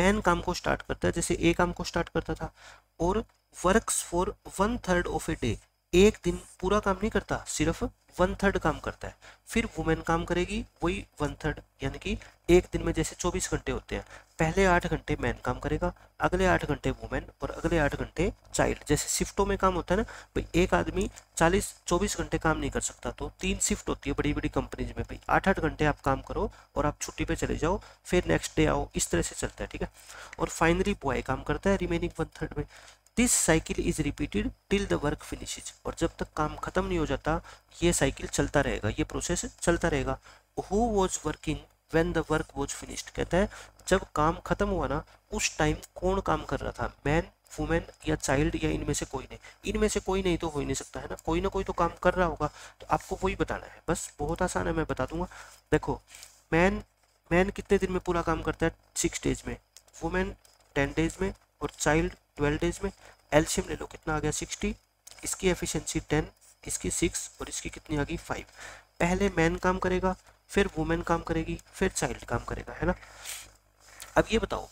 मैन काम को स्टार्ट करता है, जैसे ए काम को स्टार्ट करता था, और works for 1/3 of a day, एक दिन पूरा काम नहीं करता, सिर्फ 1/3 काम करता है। फिर वुमेन काम करेगी वही 1/3, यानी कि एक दिन में जैसे 24 घंटे होते हैं, पहले 8 घंटे मैन काम करेगा, अगले 8 घंटे वुमेन, और अगले 8 घंटे चाइल्ड। जैसे शिफ्टों में काम होता है ना भाई, एक आदमी 24 घंटे काम नहीं कर सकता, तो 3 शिफ्ट होती है बड़ी बड़ी कंपनीज में भाई, 8-8 घंटे आप काम करो और आप छुट्टी पे चले जाओ, फिर नेक्स्ट डे आओ, इस तरह से चलता है, ठीक है। और फाइनली बॉय काम करता है रिमेनिंग 1/3 में। This cycle is repeated till the work finishes, और जब तक काम खत्म नहीं हो जाता ये साइकिल चलता रहेगा, ये प्रोसेस चलता रहेगा। Who was working when the work was finished, कहता है जब काम खत्म हुआ ना उस टाइम कौन काम कर रहा था, मैन, वुमेन या चाइल्ड, या इनमें से कोई नहीं। इनमें से कोई नहीं तो हो ही नहीं सकता है ना कोई तो काम कर रहा होगा, तो आपको वही बताना है, बस बहुत आसान है, मैं बता दूंगा। देखो मैन मैन कितने दिन में पूरा काम करता है, 6 डेज में, वुमेन 10 डेज में, और चाइल्ड 12 डेज में। एलसीएम ले लो, कितना आ गया 60, इसकी एफिशिएंसी 10, इसकी 6, और इसकी कितनी आ गई 5। पहले मैन काम करेगा, फिर वुमेन काम करेगी, फिर चाइल्ड काम करेगा, है ना। अब ये बताओ,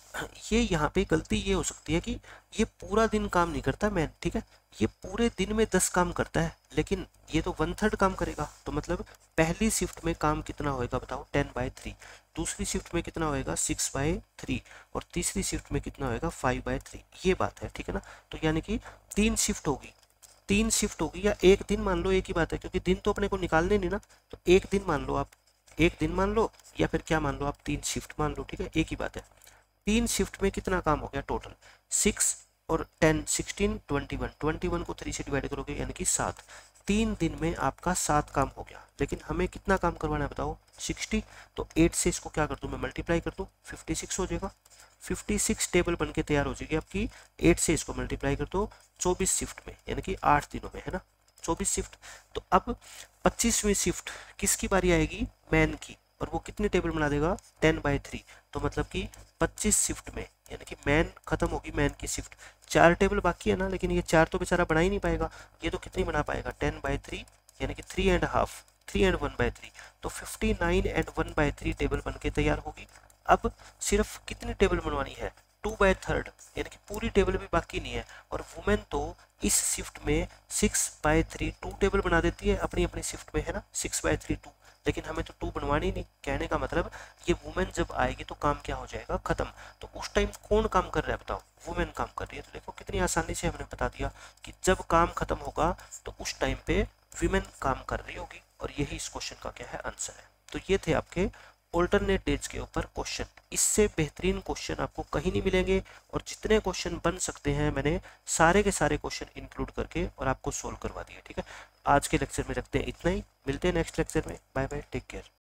ये यहाँ पे गलती ये हो सकती है कि ये पूरा दिन काम नहीं करता मैन, ठीक है, ये पूरे दिन में 10 काम करता है, लेकिन ये तो 1/3 काम करेगा, तो मतलब पहली शिफ्ट में काम कितना होएगा बताओ, 10/3, दूसरी शिफ्ट में कितना होएगा 6/3, और तीसरी शिफ्ट में कितना होएगा 5/3, ये बात है, ठीक है ना। तो यानी कि 3 शिफ्ट होगी या एक दिन मान लो, एक ही बात है, क्योंकि दिन तो अपने को निकालने नहीं ना, तो एक दिन मान लो आप, एक दिन मान लो, या फिर क्या मान लो आप, 3 शिफ्ट मान लो, ठीक है, एक ही बात है। 3 शिफ्ट में कितना काम हो गया टोटल, 6 और 10 16 21 को 3 से डिवाइड करोगे यानी कि 7, 3 दिन में आपका 7 काम हो गया। लेकिन हमें कितना काम करवाना है बताओ, 60, तो 8 से इसको क्या कर दूं मैं, मल्टीप्लाई कर दूं, 56 हो जाएगा, 56 टेबल बन के तैयार हो जाएगी आपकी। 8 से इसको मल्टीप्लाई कर दो 24 शिफ्ट में, यानी कि 8 दिनों में, है ना, 24 शिफ्ट। तो अब 25वीं शिफ्ट किसकी बारी आएगी, मैन की, और वो कितनी टेबल बना देगा 10/3, तो मतलब कि 25 शिफ्ट में, यानी कि मैन खत्म होगी, मैन की शिफ्ट 4 टेबल बाकी है ना, लेकिन ये 4 तो बेचारा बना ही नहीं पाएगा, ये तो कितनी बना पाएगा 10/3, यानी कि 3.5, 3 and 1/3, तो 59 and 1/3 टेबल बन के तैयार होगी। अब सिर्फ कितनी टेबल बनवानी है, 2/3, यानी कि पूरी टेबल भी बाकी नहीं है। और वुमेन तो इस शिफ्ट में 6/3 2 टेबल बना देती है अपनी अपनी शिफ्ट में, है ना, 6/3 2, लेकिन हमें तो 2 बनवानी नहीं। कहने का मतलब ये वुमेन जब आएगी तो काम क्या हो जाएगा, खत्म। तो उस टाइम कौन काम कर रहा है बताओ, वुमेन काम कर रही है। तो देखो कितनी आसानी से हमने बता दिया कि जब काम खत्म होगा तो उस टाइम पे विमेन काम कर रही होगी, और यही इस क्वेश्चन का क्या है आंसर है। तो ये थे आपके ऑल्टरनेट डेज के ऊपर क्वेश्चन। इससे बेहतरीन क्वेश्चन आपको कहीं नहीं मिलेंगे, और जितने क्वेश्चन बन सकते हैं मैंने सारे के सारे क्वेश्चन इंक्लूड करके और आपको सोल्व करवा दिए, ठीक है। आज के लेक्चर में रखते हैं इतना ही, मिलते हैं नेक्स्ट लेक्चर में, बाय बाय, टेक केयर।